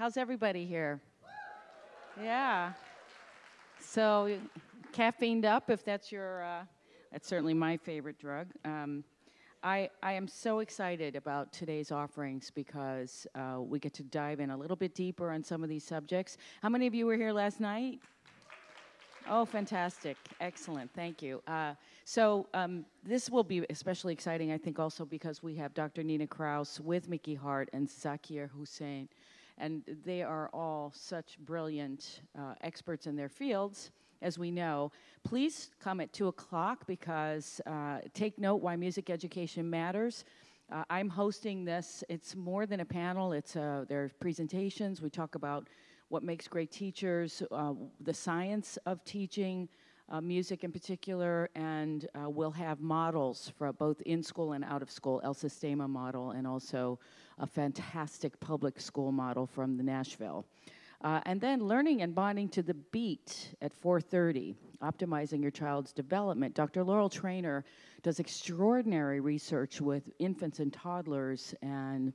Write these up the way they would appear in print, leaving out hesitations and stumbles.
How's everybody here? Yeah. So, caffeined up, if that's your, that's certainly my favorite drug. I am so excited about today's offerings because we get to dive in a little bit deeper on some of these subjects. How many of you were here last night? Oh, fantastic. Excellent. Thank you. This will be especially exciting, I think, also because we have Dr. Nina Kraus with Mickey Hart and Zakir Hussain. And they are all such brilliant experts in their fields, as we know. Please come at 2 o'clock because take note why music education matters. I'm hosting this. It's more than a panel. There are presentations. We talk about what makes great teachers, the science of teaching, music in particular, and we'll have models for both in-school and out-of-school, El Sistema model, and also a fantastic public school model from the Nashville. And then learning and bonding to the beat at 4:30, optimizing your child's development. Dr. Laurel Trainer does extraordinary research with infants and toddlers and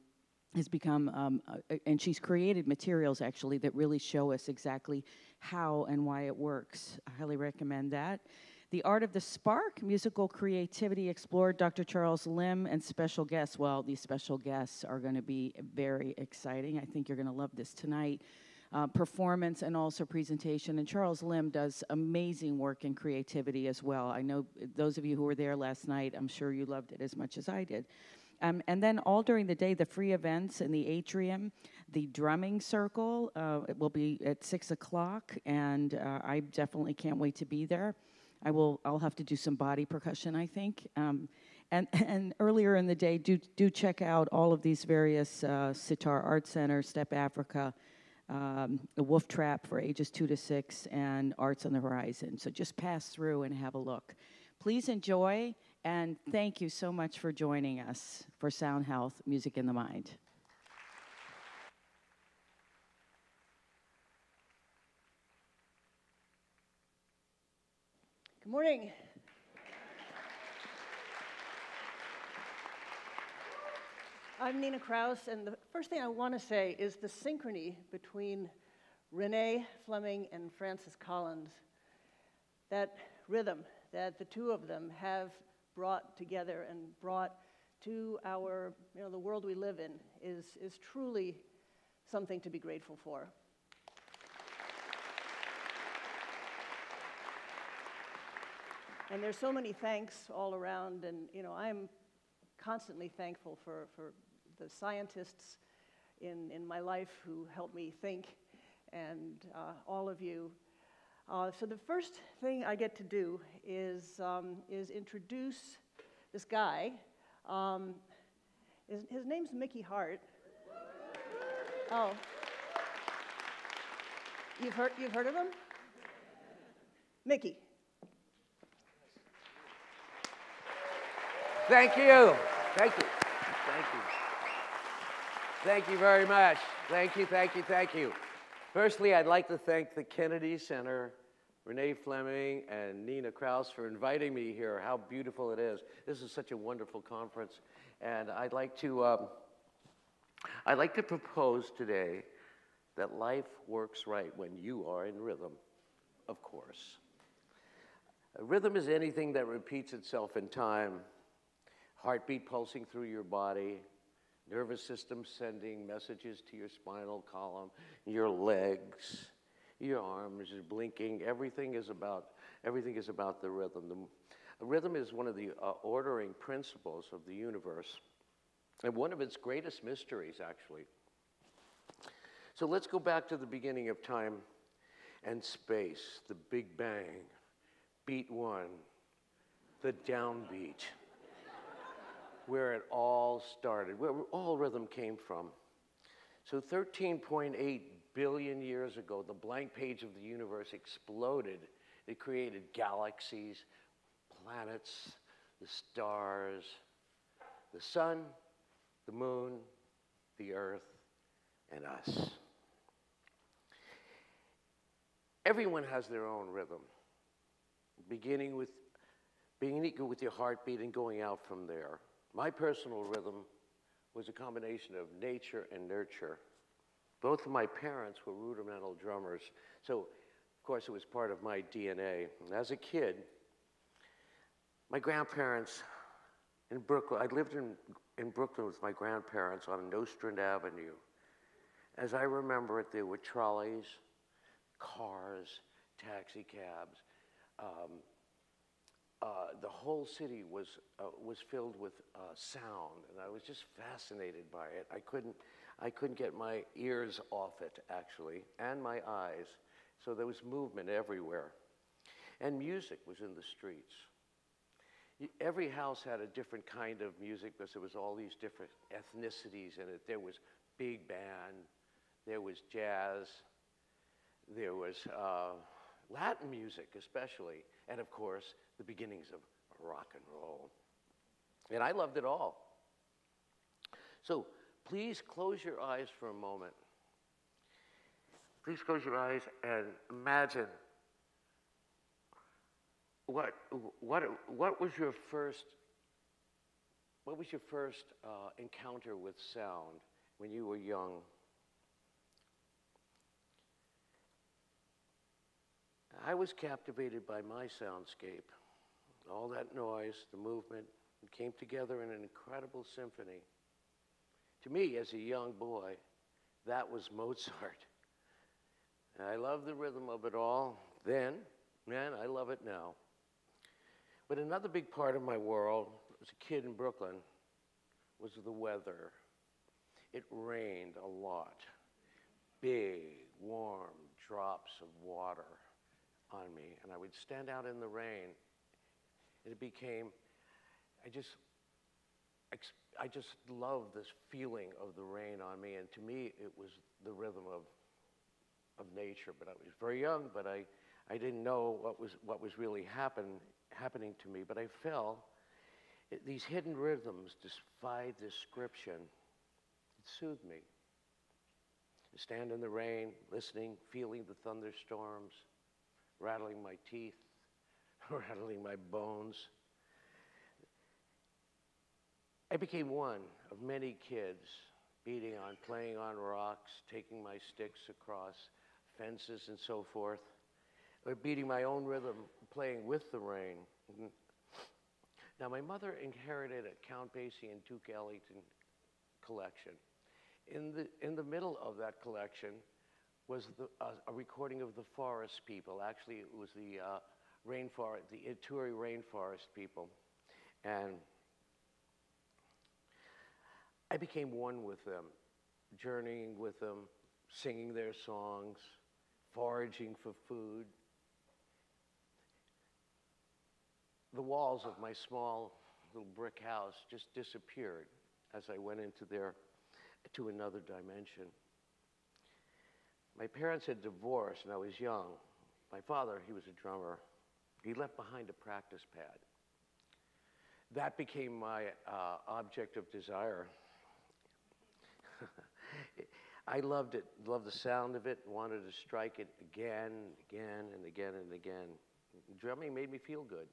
has become, and she's created materials actually that really show us exactly how and why it works. I highly recommend that. The Art of the Spark, Musical Creativity Explored, Dr. Charles Lim, and special guests. Well, these special guests are going to be very exciting. I think you're going to love this tonight. Performance and also presentation. And Charles Lim does amazing work in creativity as well. I know those of you who were there last night, I'm sure you loved it as much as I did. And then all during the day, the free events in the atrium, the drumming circle, it will be at 6 o'clock, and I definitely can't wait to be there. I'll have to do some body percussion, I think. And earlier in the day, do check out all of these various Sitar Art Center, Step Africa, the Wolf Trap for ages 2 to 6, and Arts on the Horizon. So just pass through and have a look. Please enjoy. And thank you so much for joining us for Sound Health, Music in the Mind. Good morning. I'm Nina Kraus, and the first thing I want to say is the synchrony between Renee Fleming and Francis Collins, that rhythm that the two of them have brought together and brought to our, the world we live in is truly something to be grateful for. And there's so many thanks all around, and I'm constantly thankful for the scientists in my life who help me think, and all of you. So the first thing I get to do is introduce this guy. His name's Mickey Hart. Oh, you've heard of him? Mickey. Thank you. Thank you. Thank you. Thank you very much. Thank you, thank you, thank you. Firstly, I'd like to thank the Kennedy Center, Renee Fleming and Nina Kraus for inviting me here. How beautiful it is. This is such a wonderful conference. And I'd like to propose today that life works right when you are in rhythm, of course. A rhythm is anything that repeats itself in time. Heartbeat pulsing through your body, nervous system sending messages to your spinal column, your legs, your arms are blinking. Everything is about the rhythm. A rhythm is one of the ordering principles of the universe, and one of its greatest mysteries, actually. So let's go back to the beginning of time and space, the Big Bang, beat one, the downbeat, where it all started, where all rhythm came from. So 13.8 billion years ago, the blank page of the universe exploded. It created galaxies, planets, the stars, the sun, the moon, the earth, and us. Everyone has their own rhythm, beginning with your heartbeat and going out from there. My personal rhythm was a combination of nature and nurture. Both of my parents were rudimental drummers, so of course it was part of my DNA. And as a kid, my grandparents in Brooklyn, I lived in Brooklyn with my grandparents on Nostrand Avenue. As I remember it, there were trolleys, cars, taxi cabs. The whole city was filled with sound, and I was just fascinated by it. I couldn't get my ears off it, actually, and my eyes. So there was movement everywhere. And music was in the streets. Every house had a different kind of music because there was all these different ethnicities in it. There was big band, there was jazz, there was Latin music especially, and of course, the beginnings of rock and roll. And I loved it all. So please close your eyes for a moment. Please close your eyes and imagine what was your first encounter with sound when you were young? I was captivated by my soundscape. All that noise, the movement, it came together in an incredible symphony. To me, as a young boy, that was Mozart. And I love the rhythm of it all then, and I love it now. But another big part of my world, as a kid in Brooklyn, was the weather. It rained a lot. Big, warm drops of water on me, and I would stand out in the rain. It became, I just loved this feeling of the rain on me, and to me, it was the rhythm of nature. But I was very young, but I didn't know what was really happening to me. But I felt these hidden rhythms defied description. It soothed me. To stand in the rain, listening, feeling the thunderstorms, rattling my teeth, rattling my bones. I became one of many kids playing on rocks, taking my sticks across fences and so forth, or beating my own rhythm, playing with the rain. Now, my mother inherited a Count Basie and Duke Ellington collection. In the middle of that collection was a recording of the Forest People. Actually, it was the Auditory rainforest people. And I became one with them, journeying with them, singing their songs, foraging for food. The walls of my small little brick house just disappeared as I went to another dimension. My parents had divorced and I was young. My father, he was a drummer. He left behind a practice pad. That became my object of desire. I loved it, loved the sound of it, wanted to strike it again, again, and again, and again. Drumming made me feel good.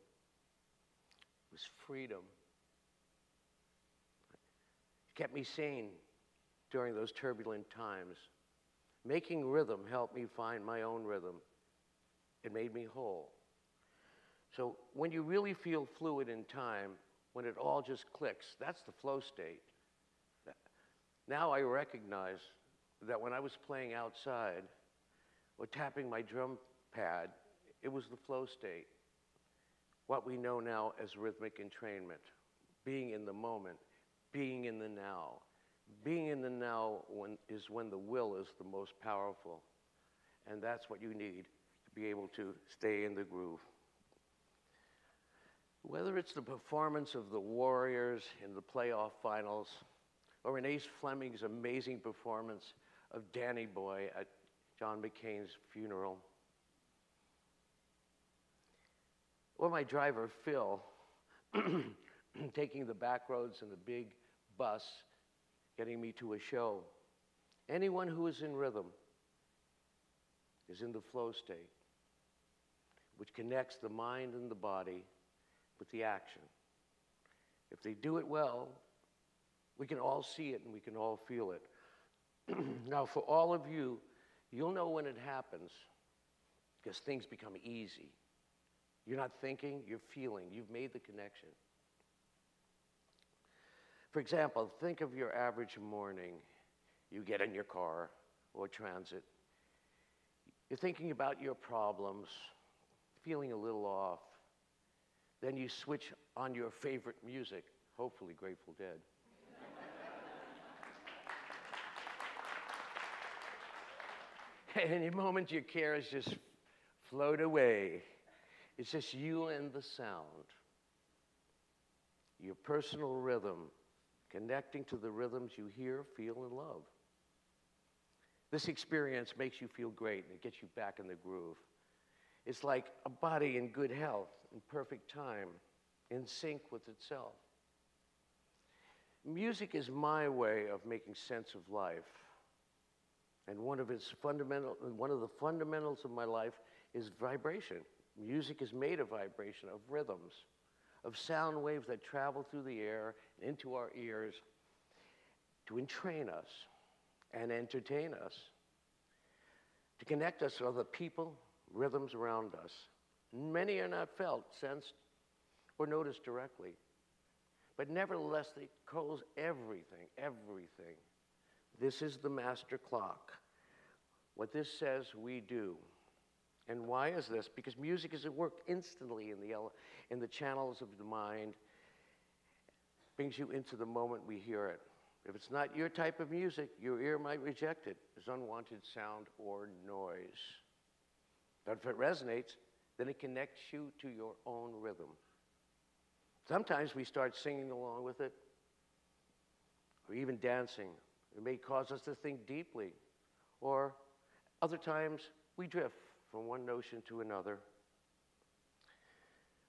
It was freedom. It kept me sane during those turbulent times. Making rhythm helped me find my own rhythm. It made me whole. So when you really feel fluid in time, when it all just clicks, that's the flow state. Now I recognize that when I was playing outside or tapping my drum pad, it was the flow state. What we know now as rhythmic entrainment, being in the moment, being in the now. Being in the now is when the will is the most powerful. And that's what you need to be able to stay in the groove. Whether it's the performance of the Warriors in the playoff finals, or in Ace Fleming's amazing performance of Danny Boy at John McCain's funeral, or my driver, Phil, taking the back roads in the big bus, getting me to a show. Anyone who is in rhythm is in the flow state, which connects the mind and the body with the action. If they do it well, we can all see it and we can all feel it. Now, for all of you, you'll know when it happens because things become easy. You're not thinking, you're feeling. You've made the connection. For example, think of your average morning. You get in your car or transit. You're thinking about your problems, feeling a little off. Then you switch on your favorite music, hopefully Grateful Dead. And in a moment, your cares just float away. It's just you and the sound. Your personal rhythm, connecting to the rhythms you hear, feel, and love. This experience makes you feel great, and it gets you back in the groove. It's like a body in good health, in perfect time, in sync with itself. Music is my way of making sense of life. And one of the fundamentals of my life is vibration. Music is made of vibration, of rhythms, of sound waves that travel through the air and into our ears to entrain us and entertain us, to connect us with other people, rhythms around us. Many are not felt, sensed, or noticed directly. But nevertheless, they cause everything, everything. This is the master clock. What this says, we do. And why is this? Because music is at work instantly in the channels of the mind, brings you into the moment we hear it. If it's not your type of music, your ear might reject it as unwanted sound or noise. But if it resonates, then it connects you to your own rhythm. Sometimes we start singing along with it, or even dancing. It may cause us to think deeply, or other times we drift from one notion to another.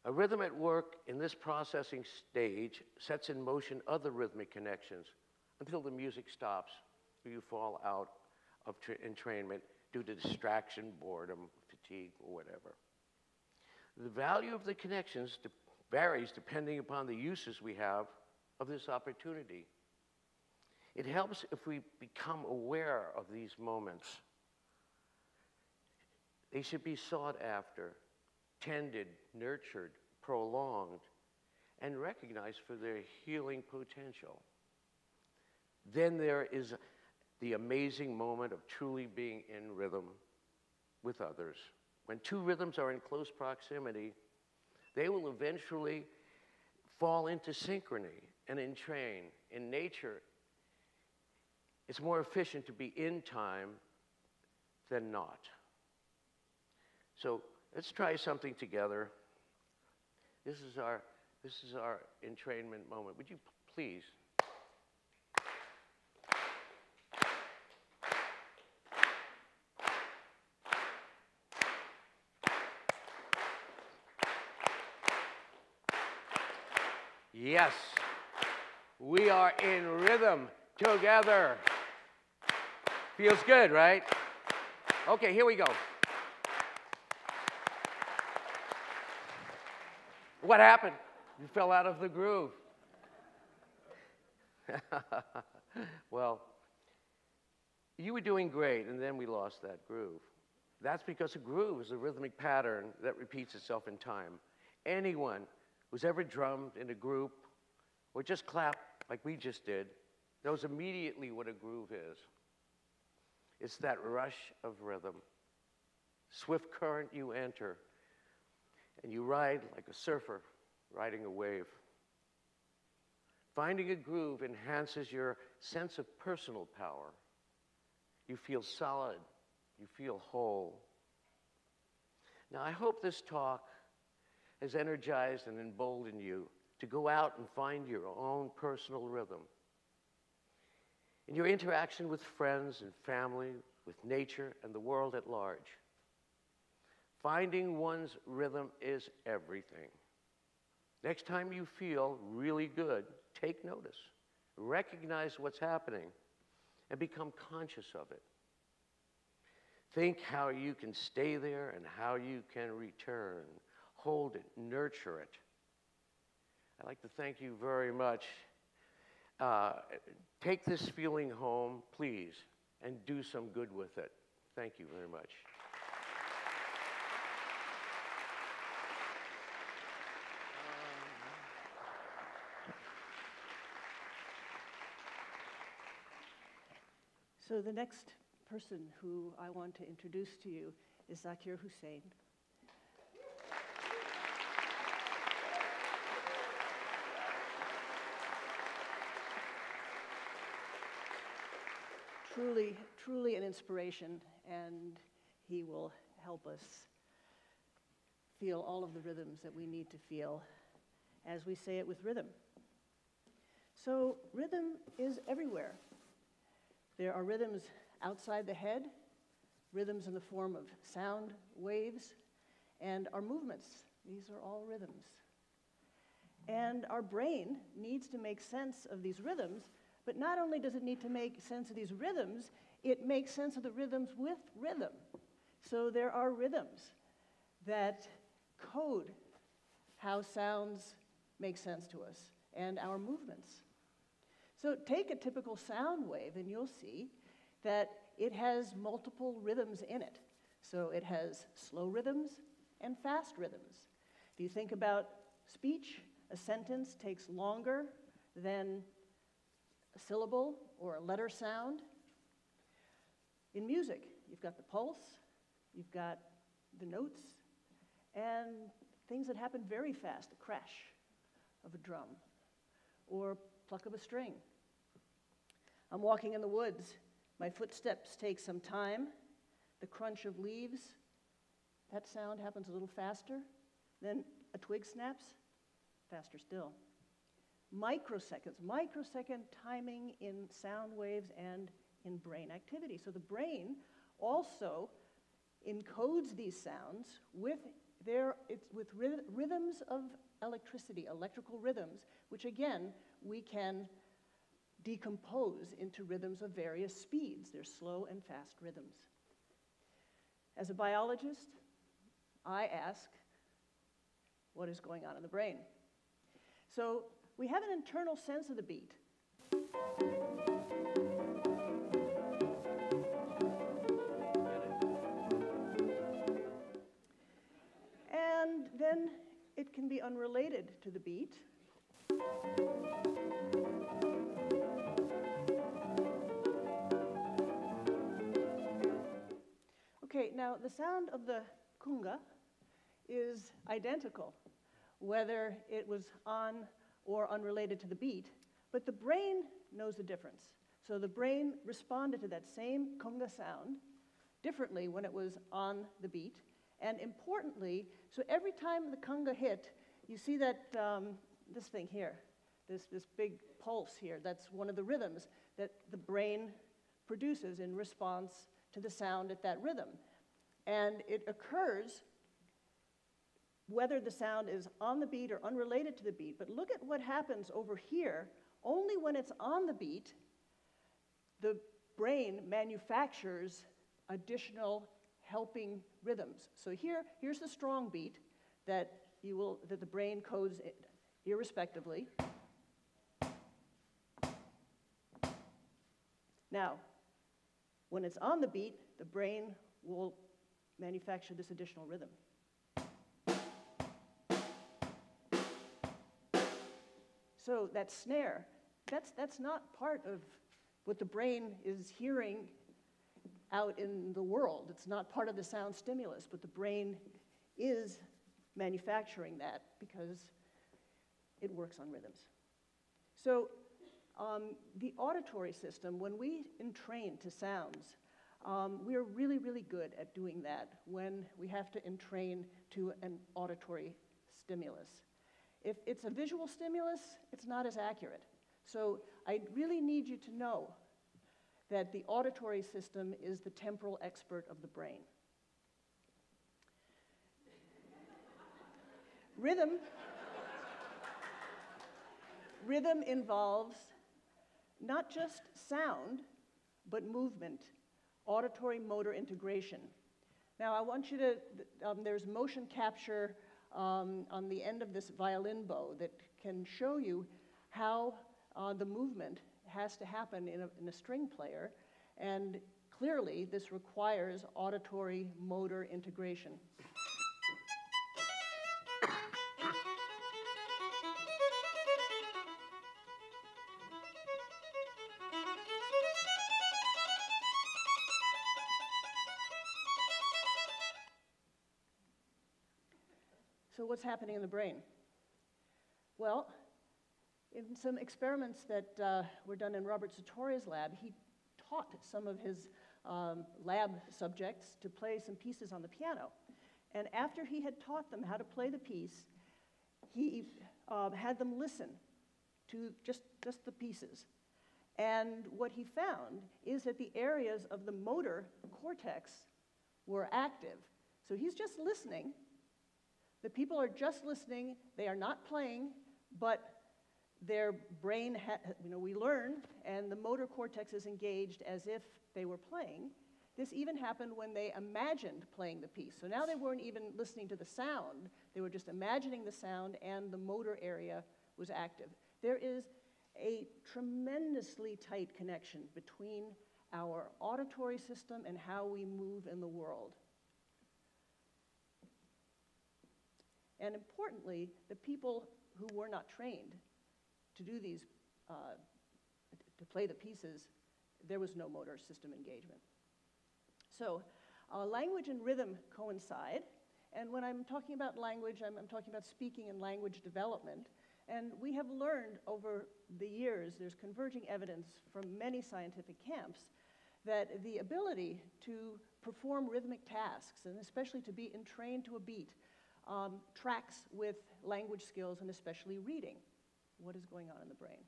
A rhythm at work in this processing stage sets in motion other rhythmic connections until the music stops, or you fall out of entrainment due to distraction, boredom, fatigue, or whatever. The value of the connections varies depending upon the uses we have of this opportunity. It helps if we become aware of these moments. They should be sought after, tended, nurtured, prolonged, and recognized for their healing potential. Then there is the amazing moment of truly being in rhythm with others. When two rhythms are in close proximity, they will eventually fall into synchrony and entrain. In nature, it's more efficient to be in time than not. So let's try something together. This is our entrainment moment. Would you please? Yes, we are in rhythm together. Feels good, right? Okay, here we go. What happened? You fell out of the groove. Well, you were doing great, and then we lost that groove. That's because a groove is a rhythmic pattern that repeats itself in time. Anyone who's ever drummed in a group or just clapped like we just did knows immediately what a groove is. It's that rush of rhythm. Swift current you enter, and you ride like a surfer riding a wave. Finding a groove enhances your sense of personal power. You feel solid. You feel whole. Now, I hope this talk has energized and emboldened you to go out and find your own personal rhythm. In your interaction with friends and family, with nature and the world at large, finding one's rhythm is everything. Next time you feel really good, take notice. Recognize what's happening and become conscious of it. Think how you can stay there and how you can return. Hold it, nurture it. I'd like to thank you very much. Take this feeling home, please. and do some good with it. Thank you very much. So the next person who I want to introduce to you is Zakir Hussain. Truly, truly an inspiration, and he will help us feel all of the rhythms that we need to feel as we say it with rhythm. So rhythm is everywhere. There are rhythms outside the head, rhythms in the form of sound waves, and our movements. These are all rhythms. And our brain needs to make sense of these rhythms, but not only does it need to make sense of these rhythms, it makes sense of the rhythms with rhythm. So there are rhythms that code how sounds make sense to us and our movements. So take a typical sound wave and you'll see that it has multiple rhythms in it. So it has slow rhythms and fast rhythms. If you think about speech, a sentence takes longer than a syllable or a letter sound. In music, you've got the pulse, you've got the notes, and things that happen very fast, the crash of a drum or pluck of a string. I'm walking in the woods. My footsteps take some time. The crunch of leaves, that sound happens a little faster. Then a twig snaps, faster still. Microseconds, microsecond timing in sound waves and in brain activity. So the brain also encodes these sounds with rhythms of electricity, electrical rhythms, which again, we can decompose into rhythms of various speeds. There's slow and fast rhythms. As a biologist, I ask, what is going on in the brain? So we have an internal sense of the beat. And then it can be unrelated to the beat. Okay, now the sound of the kunga is identical, whether it was on or unrelated to the beat, but the brain knows the difference. So the brain responded to that same kunga sound differently when it was on the beat, and importantly, so every time the kunga hit, you see that this thing here, this big pulse here, that's one of the rhythms that the brain produces in response to the sound at that rhythm. And it occurs whether the sound is on the beat or unrelated to the beat. But look at what happens over here. Only when it's on the beat, the brain manufactures additional helping rhythms. So here's the strong beat that the brain codes irrespectively. Now, when it's on the beat, the brain will manufacture this additional rhythm. So that snare, that's not part of what the brain is hearing out in the world. It's not part of the sound stimulus, but the brain is manufacturing that because it works on rhythms. So the auditory system, when we entrain to sounds, we are really, really good at doing that when we have to entrain to an auditory stimulus. If it's a visual stimulus, it's not as accurate. So I really need you to know that the auditory system is the temporal expert of the brain. Rhythm involves not just sound, but movement, auditory motor integration. Now I want you to, there's motion capture on the end of this violin bow that can show you how the movement has to happen in a string player. And Clearly, this requires auditory motor integration. So what's happening in the brain? Well, in some experiments that were done in Robert Satoria's lab, he taught some of his lab subjects to play some pieces on the piano. And after he had taught them how to play the piece, he had them listen to just the pieces. And what he found is that the areas of the motor cortex were active. So he's just listening. The people are just listening. They are not playing, but their brain, we learn, and the motor cortex is engaged as if they were playing. This even happened when they imagined playing the piece. So now they weren't even listening to the sound. They were just imagining the sound, and the motor area was active. There is a tremendously tight connection between our auditory system and how we move in the world. And importantly, the people who were not trained to do these, to play the pieces, there was no motor system engagement. So language and rhythm coincide. And when I'm talking about language, I'm talking about speaking and language development. And we have learned over the years, there's converging evidence from many scientific camps, that the ability to perform rhythmic tasks, and especially to be entrained to a beat, tracks with language skills, and especially reading. What is going on in the brain?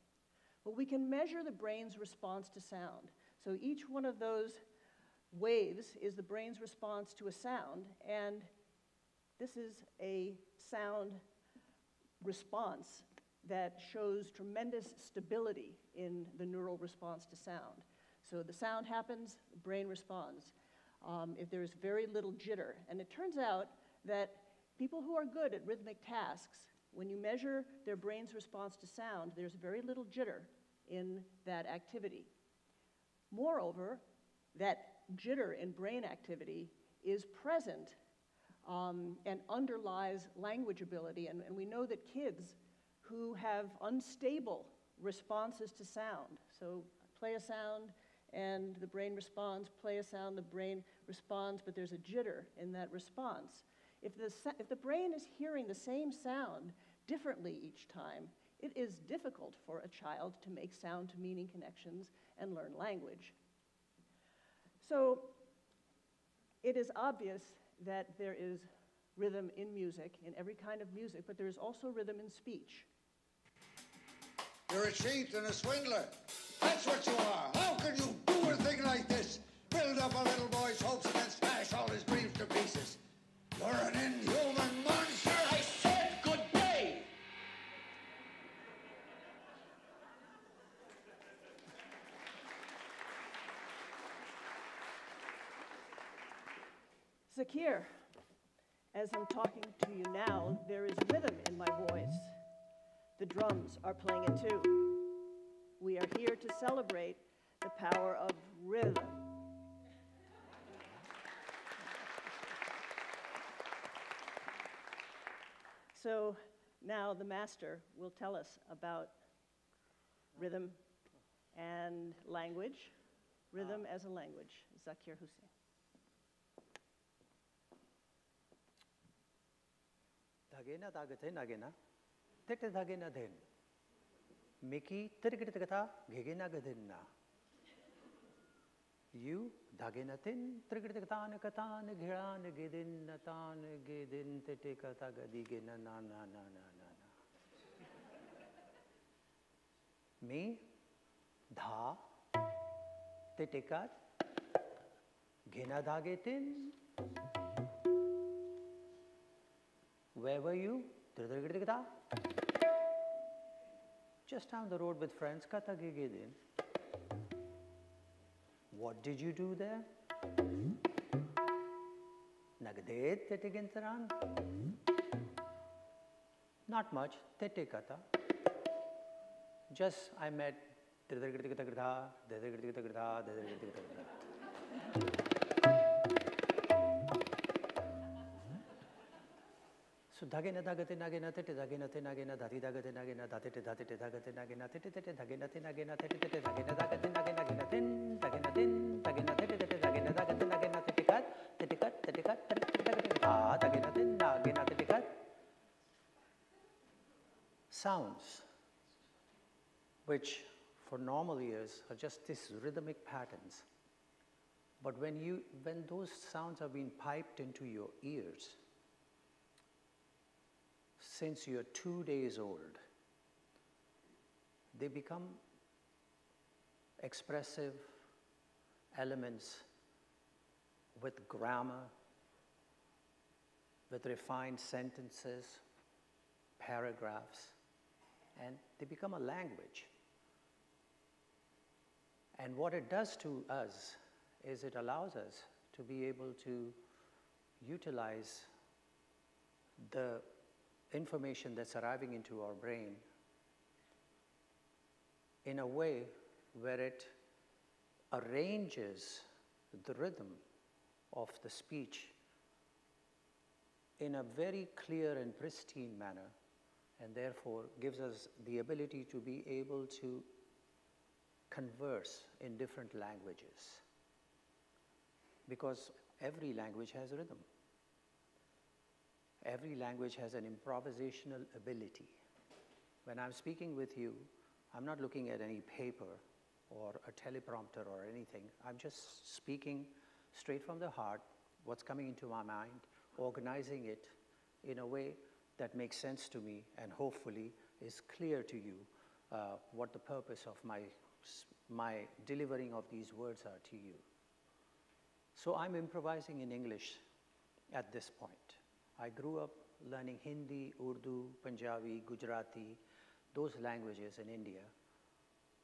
Well, we can measure the brain's response to sound. So each one of those waves is the brain's response to a sound, and this is a sound response that shows tremendous stability in the neural response to sound. So the sound happens, the brain responds. If there's very little jitter, and it turns out that people who are good at rhythmic tasks, when you measure their brain's response to sound, there's very little jitter in that activity. Moreover, that jitter in brain activity is present and underlies language ability. And we know that kids who have unstable responses to sound, so play a sound and the brain responds, play a sound, the brain responds, but there's a jitter in that response. If the brain is hearing the same sound differently each time, it is difficult for a child to make sound-to-meaning connections and learn language. So it is obvious that there is rhythm in music, in every kind of music, but there is also rhythm in speech. You're a cheat and a swindler. That's what you are. How can you do a thing like this? Build up a little boy's hopes and then smash all his dreams to pieces. You're an inhuman monster. I said good day. Zakir, as I'm talking to you now, there is rhythm in my voice. The drums are playing it too. We are here to celebrate the power of rhythm. So now the master will tell us about rhythm and language, rhythm as a language, Zakir Hussain. Dagena dagate nagena, tekte dagena den. Miki trigritigata gegena gadinna. You dagenatin trigritigatan katan giran gedin natan gedin tetekata gadigena na na na na na na. Me dha tetekat gena dagetin. Where were you? Just down the road with friends. What did you do there? Not much. Just I met. So dhagena dhagate nagena tete dhagena te nagena dhati dhagate nagena dhatete dhatete dhagate nagena tete tete dhagena te nagena tete tete dhagena dhagate nagena gena tin dhagena tete tete dhagena dhagate nagena tete kat dhagena tin nagena tete kat. Sounds which for normal ears are just these rhythmic patterns, but when those sounds are being piped into your ears since you're 2 days old, they become expressive elements with grammar, with refined sentences, paragraphs, and they become a language. And what it does to us is it allows us to be able to utilize the information that's arriving into our brain in a way where it arranges the rhythm of the speech in a very clear and pristine manner, and therefore gives us the ability to be able to converse in different languages, because every language has rhythm. Every language has an improvisational ability. When I'm speaking with you, I'm not looking at any paper or a teleprompter or anything. I'm just speaking straight from the heart, what's coming into my mind, organizing it in a way that makes sense to me and hopefully is clear to you what the purpose of my delivering of these words are to you. So I'm improvising in English at this point. I grew up learning Hindi, Urdu, Punjabi, Gujarati, those languages in India,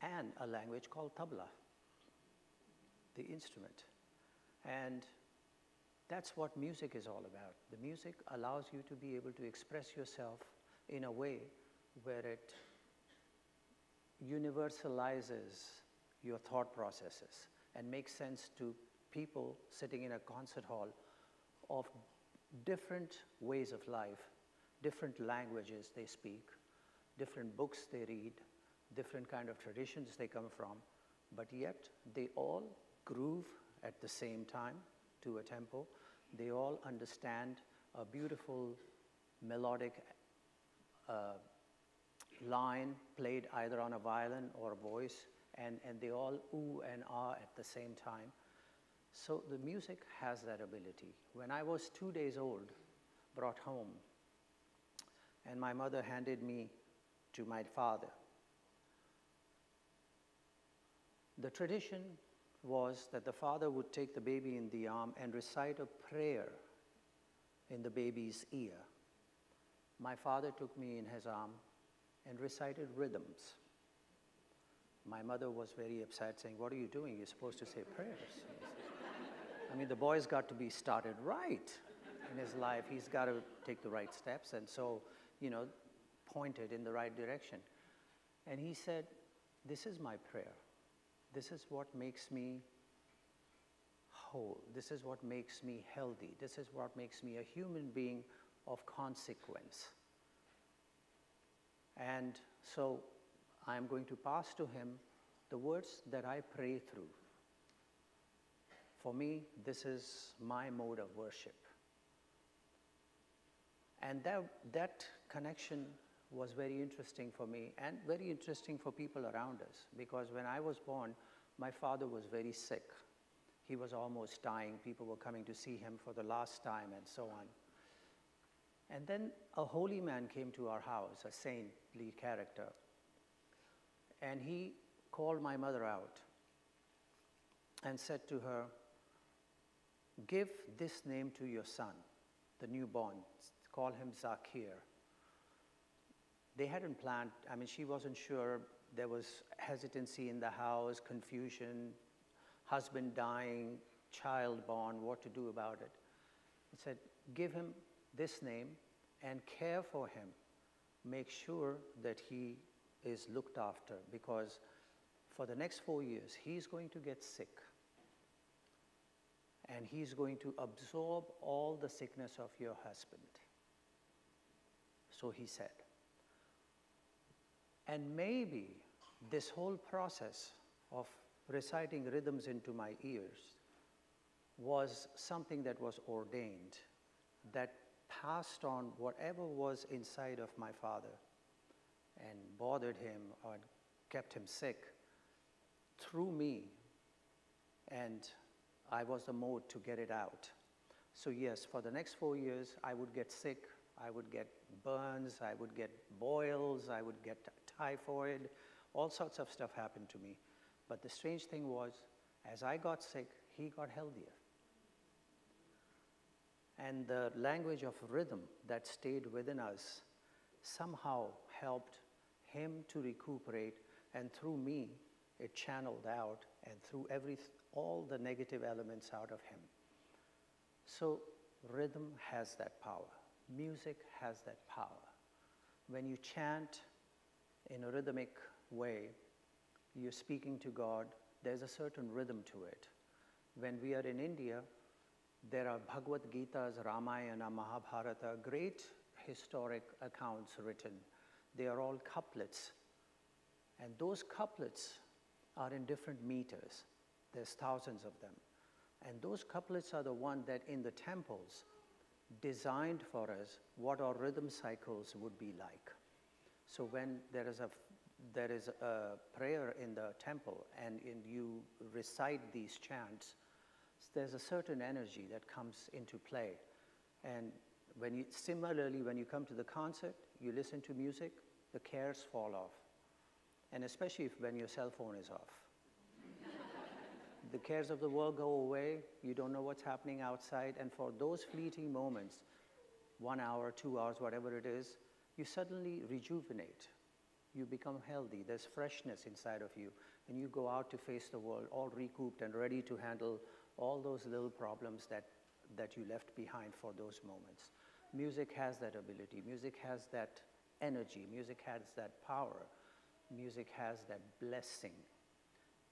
and a language called tabla, the instrument. And that's what music is all about. The music allows you to be able to express yourself in a way where it universalizes your thought processes and makes sense to people sitting in a concert hall of different ways of life, different languages they speak, different books they read, different kind of traditions they come from, but yet they all groove at the same time to a tempo. They all understand a beautiful melodic line played either on a violin or a voice, and they all ooh and ah at the same time. So the music has that ability. When I was 2 days old, brought home, and my mother handed me to my father, the tradition was that the father would take the baby in the arm and recite a prayer in the baby's ear. My father took me in his arm and recited rhythms. My mother was very upset, saying, "What are you doing? You're supposed to say prayers." I mean, the boy's got to be started right in his life. He's got to take the right steps, and so, pointed in the right direction. And he said, "This is my prayer. This is what makes me whole. This is what makes me healthy. This is what makes me a human being of consequence. And so I'm going to pass to him the words that I pray through. For me, this is my mode of worship." And that connection was very interesting for me and very interesting for people around us, because when I was born, my father was very sick. He was almost dying. People were coming to see him for the last time and so on. And then a holy man came to our house, a saintly character, and he called my mother out and said to her, "Give this name to your son, the newborn. Call him Zakir." They hadn't planned, she wasn't sure. There was hesitancy in the house, confusion, husband dying, child born, what to do about it. He said, "Give him this name and care for him. Make sure that he is looked after, because for the next 4 years, he's going to get sick. and he's going to absorb all the sickness of your husband. So he said. And maybe this whole process of reciting rhythms into my ears was something that was ordained, that passed on whatever was inside of my father and bothered him or kept him sick through me, and I was the mode to get it out. So yes, for the next 4 years, I would get sick, I would get burns, I would get boils, I would get typhoid, all sorts of stuff happened to me. But the strange thing was, as I got sick, he got healthier. And the language of rhythm that stayed within us somehow helped him to recuperate, and through me, it channeled out and threw all the negative elements out of him. So rhythm has that power. Music has that power. When you chant in a rhythmic way, you're speaking to God. There's a certain rhythm to it. When we are in India, there are Bhagavad Gita's, Ramayana, Mahabharata, great historic accounts written. They are all couplets. And those couplets are in different meters. There's thousands of them. And those couplets are the one that in the temples designed for us what our rhythm cycles would be like. So when there is a prayer in the temple and you recite these chants, there's a certain energy that comes into play. And similarly, when you come to the concert, you listen to music, the cares fall off. And especially when your cell phone is off. The cares of the world go away, you don't know what's happening outside, and for those fleeting moments, 1 hour, 2 hours, whatever it is, you suddenly rejuvenate. You become healthy, there's freshness inside of you, and you go out to face the world all recouped and ready to handle all those little problems that you left behind for those moments. Music has that ability, music has that energy, music has that power, music has that blessing.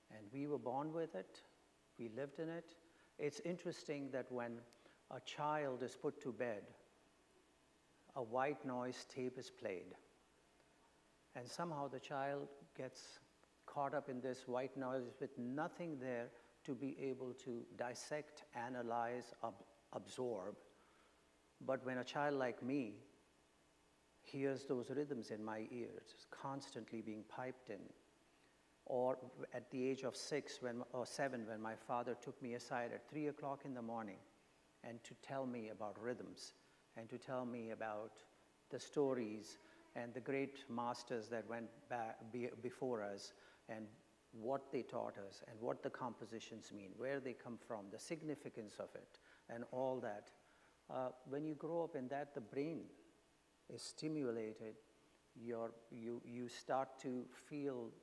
And we were born with it, we lived in it. It's interesting that when a child is put to bed, a white noise tape is played. And somehow the child gets caught up in this white noise with nothing there to be able to dissect, analyze, absorb. But when a child like me hears those rhythms in my ears, constantly being piped in, or at the age of 6 or 7, when my father took me aside at 3 o'clock in the morning and to tell me about rhythms and to tell me about the stories and the great masters that went back before us and what they taught us and what the compositions mean, where they come from, the significance of it, and all that. When you grow up in that, the brain is stimulated. You start to feel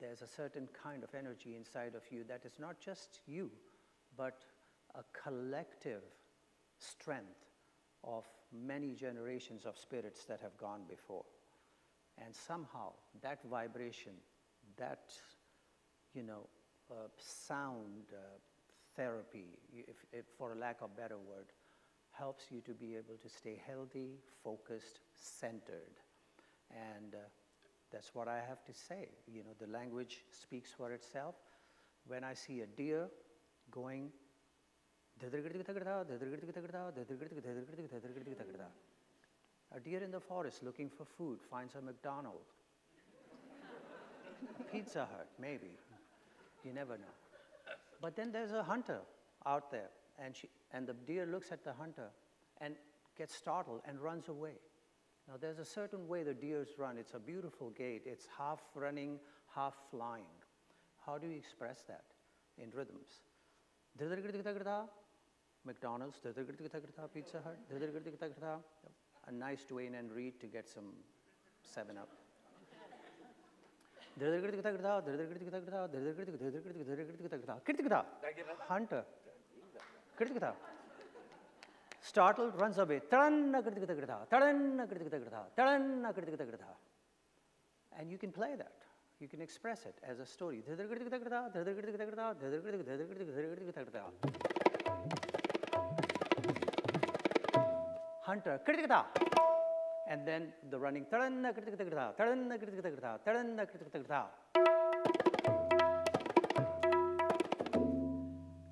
there's a certain kind of energy inside of you that is not just you, but a collective strength of many generations of spirits that have gone before. And somehow that vibration, that sound therapy, if for a lack of a better word, helps you to be able to stay healthy, focused, centered. And that's what I have to say. The language speaks for itself. When I see a deer going, a deer in the forest looking for food finds a McDonald's, Pizza Hut, maybe. You never know. But then there's a hunter out there, and the deer looks at the hunter and gets startled and runs away. Now, there's a certain way the deers run. It's a beautiful gait. It's half running, half flying. How do you express that in rhythms? McDonald's, Pizza Hut, a nice Dwayne and Reed to get some 7-Up. Hunter. Startled, runs away. And you can play that. You can express it as a story. Hunter, kritikata. And then the running, tadanna kritikata, tadanna kritikata, tadanna kritikata.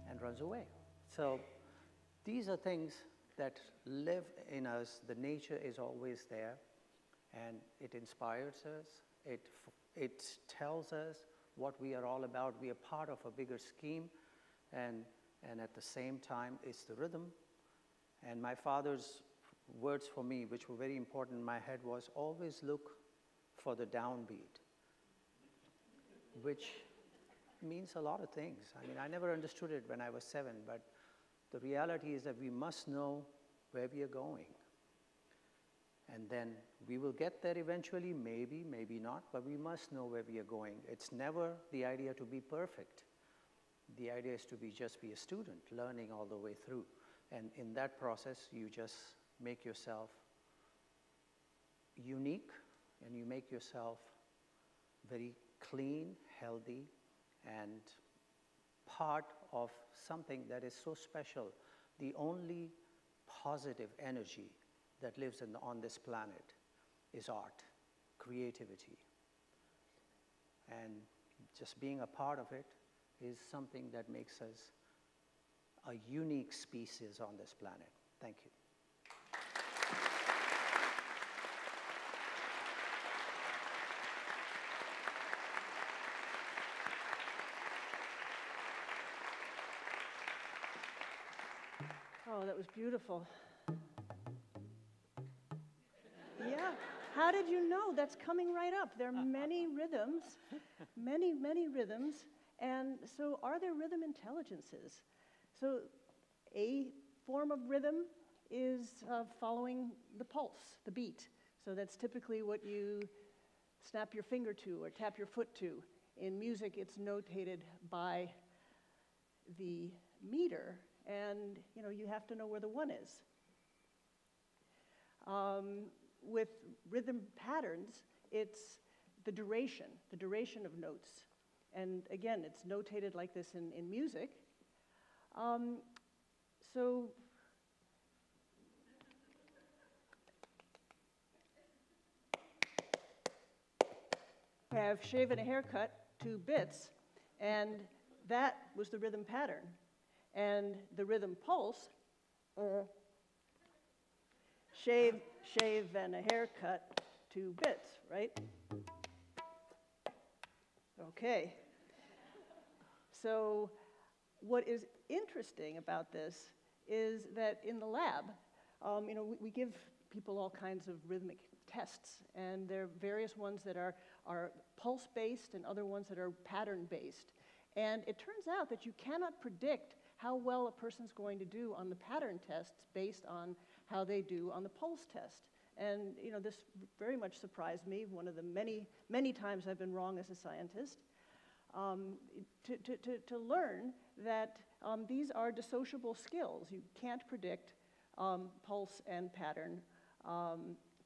And runs away. So these are things that live in us. The nature is always there, and it inspires us. It tells us what we are all about. We are part of a bigger scheme, and at the same time, it's the rhythm. And my father's words for me, which were very important in my head, was always look for the downbeat, which means a lot of things. I mean, I never understood it when I was 7, but the reality is that we must know where we are going. And then we will get there eventually, maybe, maybe not, but we must know where we are going. It's never the idea to be perfect. The idea is to just be a student, learning all the way through. And in that process, you just make yourself unique, and you make yourself very clean, healthy, and part of something that is so special. The only positive energy that lives on this planet is art, creativity. And just being a part of it is something that makes us a unique species on this planet. Thank you. Oh, that was beautiful. Yeah. How did you know? That's coming right up. There are many rhythms, many, many rhythms. And so are there rhythm intelligences? So a form of rhythm is following the pulse, the beat. So that's typically what you snap your finger to or tap your foot to. In music, it's notated by the meter, and you have to know where the 1 is. With rhythm patterns, it's the duration of notes. And again, it's notated like this in music. So I have shave and a haircut, 2 bits, and that was the rhythm pattern. And the rhythm pulse, shave, and a haircut, 2 bits, right? Okay. So what is interesting about this is that in the lab, we give people all kinds of rhythmic tests, and there are various ones that are pulse-based and other ones that are pattern-based. And it turns out that you cannot predict how well a person's going to do on the pattern tests based on how they do on the pulse test. And this very much surprised me, one of the many, many times I've been wrong as a scientist, to learn that these are dissociable skills. You can't predict pulse and pattern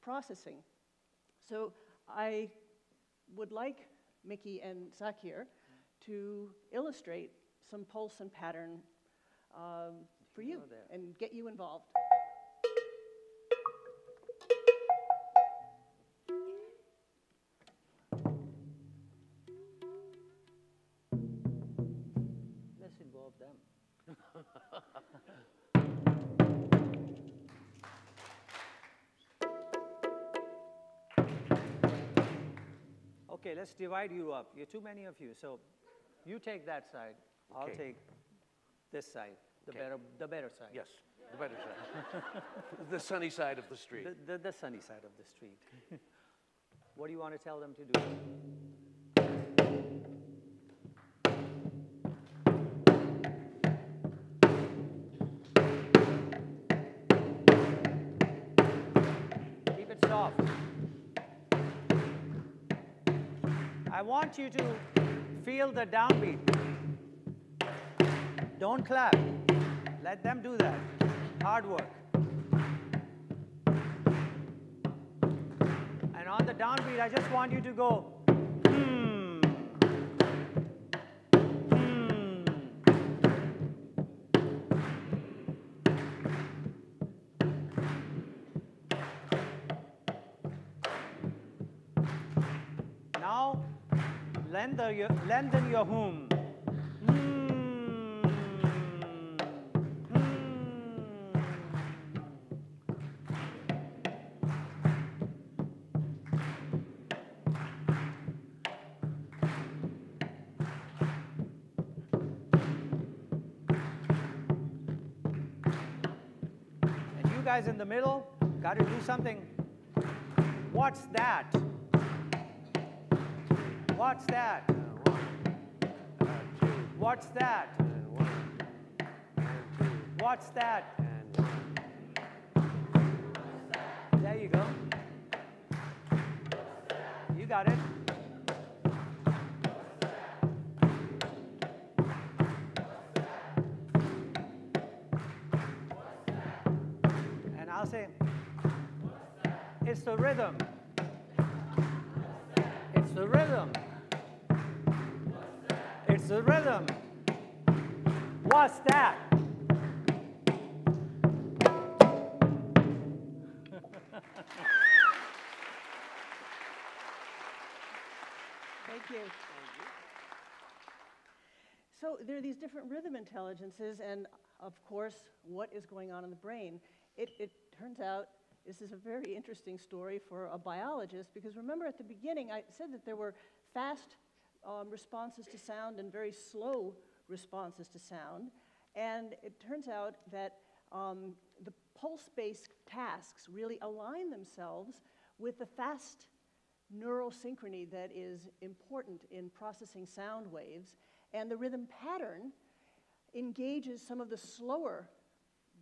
processing. So I would like Mickey and Zakir to illustrate some pulse and pattern for you and get you involved. Let's involve them. Okay, let's divide you up. You're too many of you, so you take that side. I'll take this side, the better side. Yes, the better side. The sunny side of the street. The sunny side of the street. What do you want to tell them to do? Keep it soft. I want you to feel the downbeat. Don't clap. Let them do that. Hard work. And on the downbeat, I just want you to go, hmm. Hmm. Lengthen your hum. And you guys in the middle, got to do something. What's that? What's that? What's that? What's that? There you go. You got it. And I'll say, it's the rhythm. It's the rhythm. It's the rhythm. What's that? Thank you. So there are these different rhythm intelligences, and of course, what is going on in the brain? It turns out this is a very interesting story for a biologist, because remember at the beginning I said that there were fast responses to sound and very slow responses to sound, and it turns out that the pulse-based tasks really align themselves with the fast neurosynchrony that is important in processing sound waves, and the rhythm pattern engages some of the slower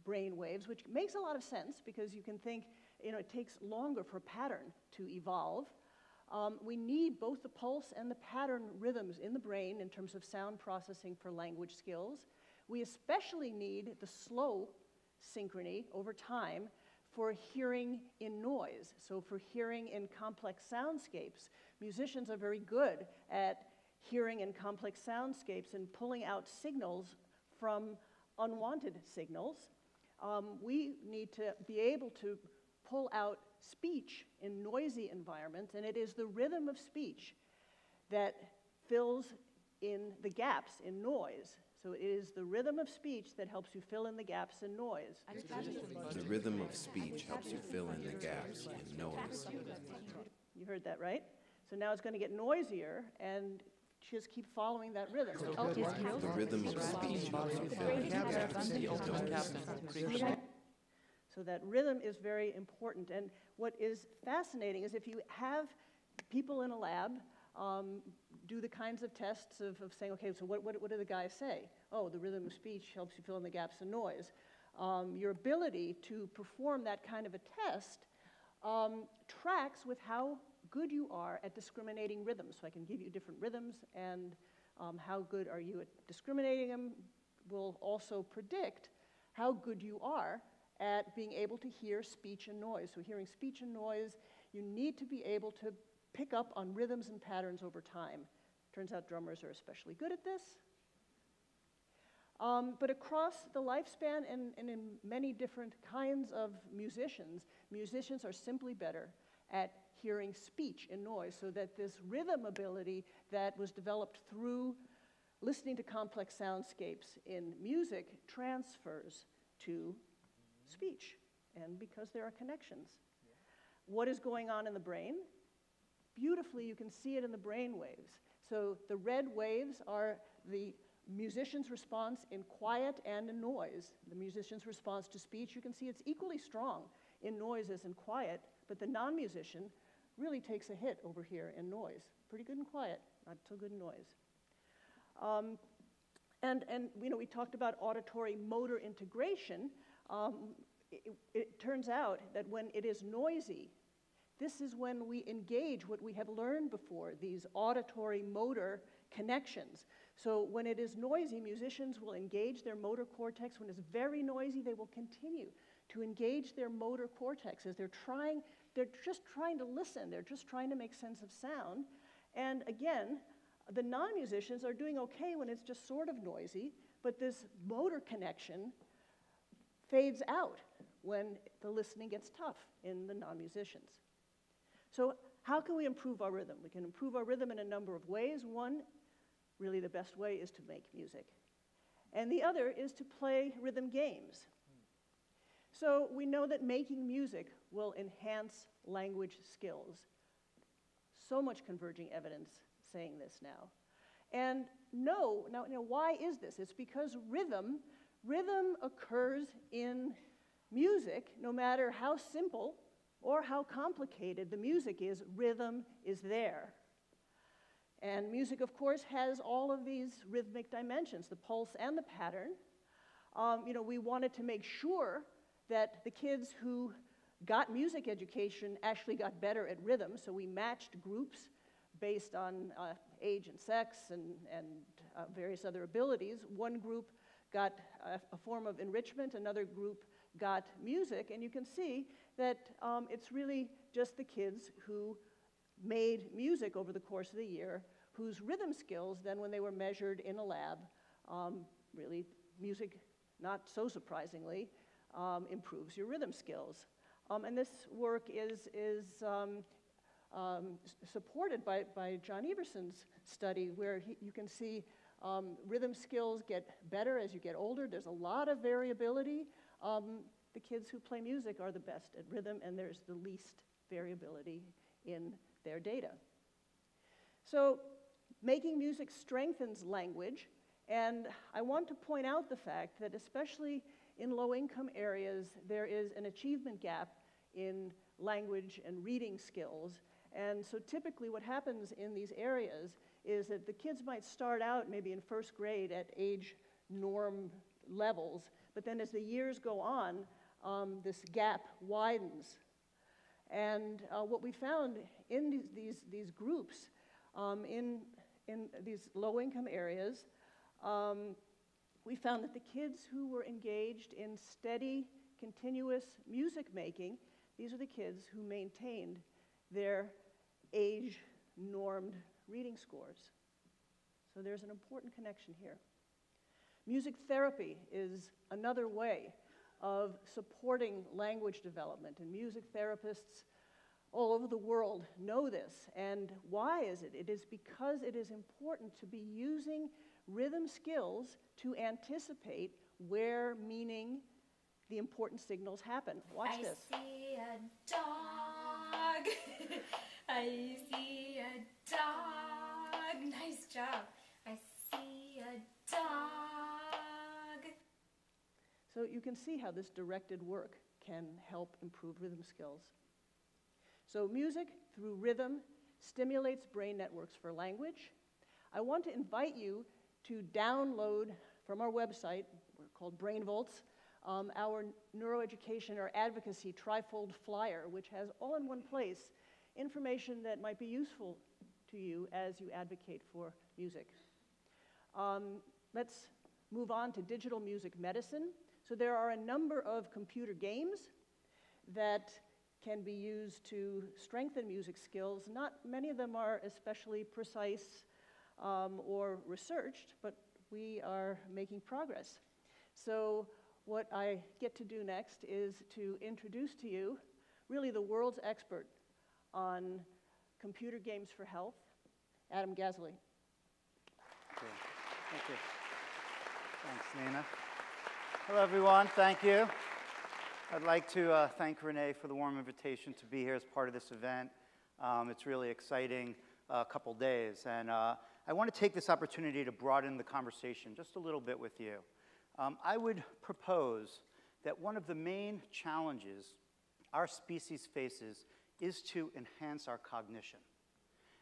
brain waves, which makes a lot of sense because you can think, it takes longer for a pattern to evolve. We need both the pulse and the pattern rhythms in the brain in terms of sound processing for language skills. We especially need the slow synchrony over time for hearing in noise, so for hearing in complex soundscapes. Musicians are very good at hearing in complex soundscapes and pulling out signals from unwanted signals. We need to be able to pull out speech in noisy environments, and it is the rhythm of speech that fills in the gaps in noise. So it is the rhythm of speech that helps you fill in the gaps in noise. The rhythm of speech helps you fill in the gaps in noise. You heard that, right? So now it's going to get noisier, and just keep following that rhythm. The rhythm of speech helps you fill in the gaps in noise. So that rhythm is very important. And what is fascinating is if you have people in a lab do the kinds of tests of saying, okay, so what do the guys say? Oh, the rhythm of speech helps you fill in the gaps in noise. Your ability to perform that kind of a test tracks with how good you are at discriminating rhythms. So I can give you different rhythms, and how good are you at discriminating them will also predict how good you are at being able to hear speech and noise. So hearing speech and noise, you need to be able to pick up on rhythms and patterns over time. Turns out drummers are especially good at this. But across the lifespan and in many different kinds of musicians are simply better at hearing speech and noise, so that this rhythm ability that was developed through listening to complex soundscapes in music transfers to speech, and because there are connections. What is going on in the brain? Beautifully, you can see it in the brain waves. So the red waves are the musician's response in quiet and in noise. The musician's response to speech, you can see it's equally strong in noise as in quiet, but the non-musician really takes a hit over here in noise. Pretty good in quiet, not so good in noise. And we talked about auditory motor integration. It turns out that when it is noisy, this is when we engage what we have learned before, these auditory motor connections. So when it is noisy, musicians will engage their motor cortex. When it's very noisy, they will continue to engage their motor cortex as they're just trying to listen. They're just trying to make sense of sound. And again, the non-musicians are doing okay when it's just sort of noisy, but this motor connection fades out when the listening gets tough in the non-musicians. So how can we improve our rhythm? We can improve our rhythm in a number of ways. One, really the best way, is to make music. And the other is to play rhythm games. So we know that making music will enhance language skills. So much converging evidence saying this now. And now, why is this? It's because rhythm occurs in music, no matter how simple or how complicated the music is, rhythm is there. And music, of course, has all of these rhythmic dimensions, the pulse and the pattern. We wanted to make sure that the kids who got music education actually got better at rhythm, so we matched groups based on age and sex and various other abilities. One group got a form of enrichment, another group got music, and you can see that it's really just the kids who made music over the course of the year whose rhythm skills, then when they were measured in a lab, really music, not so surprisingly, improves your rhythm skills. And this work is supported by John Everson's study, where you can see rhythm skills get better as you get older. There's a lot of variability. The kids who play music are the best at rhythm, and there's the least variability in their data. So making music strengthens language, and I want to point out the fact that especially in low-income areas, there is an achievement gap in language and reading skills. And so typically what happens in these areas is that the kids might start out maybe in first grade at age norm levels, but then as the years go on, this gap widens. And what we found in these groups, in these low-income areas, we found that the kids who were engaged in steady, continuous music making, these are the kids who maintained their age-normed reading scores. So there's an important connection here. Music therapy is another way of supporting language development, and music therapists all over the world know this. And why is it? It is because it is important to be using rhythm skills to anticipate where meaning, the important signals happen. Watch this. I see a dog. I see a dog. Nice job. I see a dog. So you can see how this directed work can help improve rhythm skills. So music through rhythm stimulates brain networks for language. I want to invite you to download from our website, we're called Brain Volts, our neuroeducation or advocacy trifold flyer, which has all in one place information that might be useful to you as you advocate for music. Let's move on to digital music medicine. So there are a number of computer games that can be used to strengthen music skills. Not many of them are especially precise or researched, but we are making progress. So what I get to do next is to introduce to you really the world's expert on computer games for health, Adam Gazzaley. Thank you. Thanks, Nina. Hello, everyone. Thank you. I'd like to thank Renee for the warm invitation to be here as part of this event. It's really exciting couple days, and I want to take this opportunity to broaden the conversation just a little bit with you. I would propose that one of the main challenges our species faces is to enhance our cognition.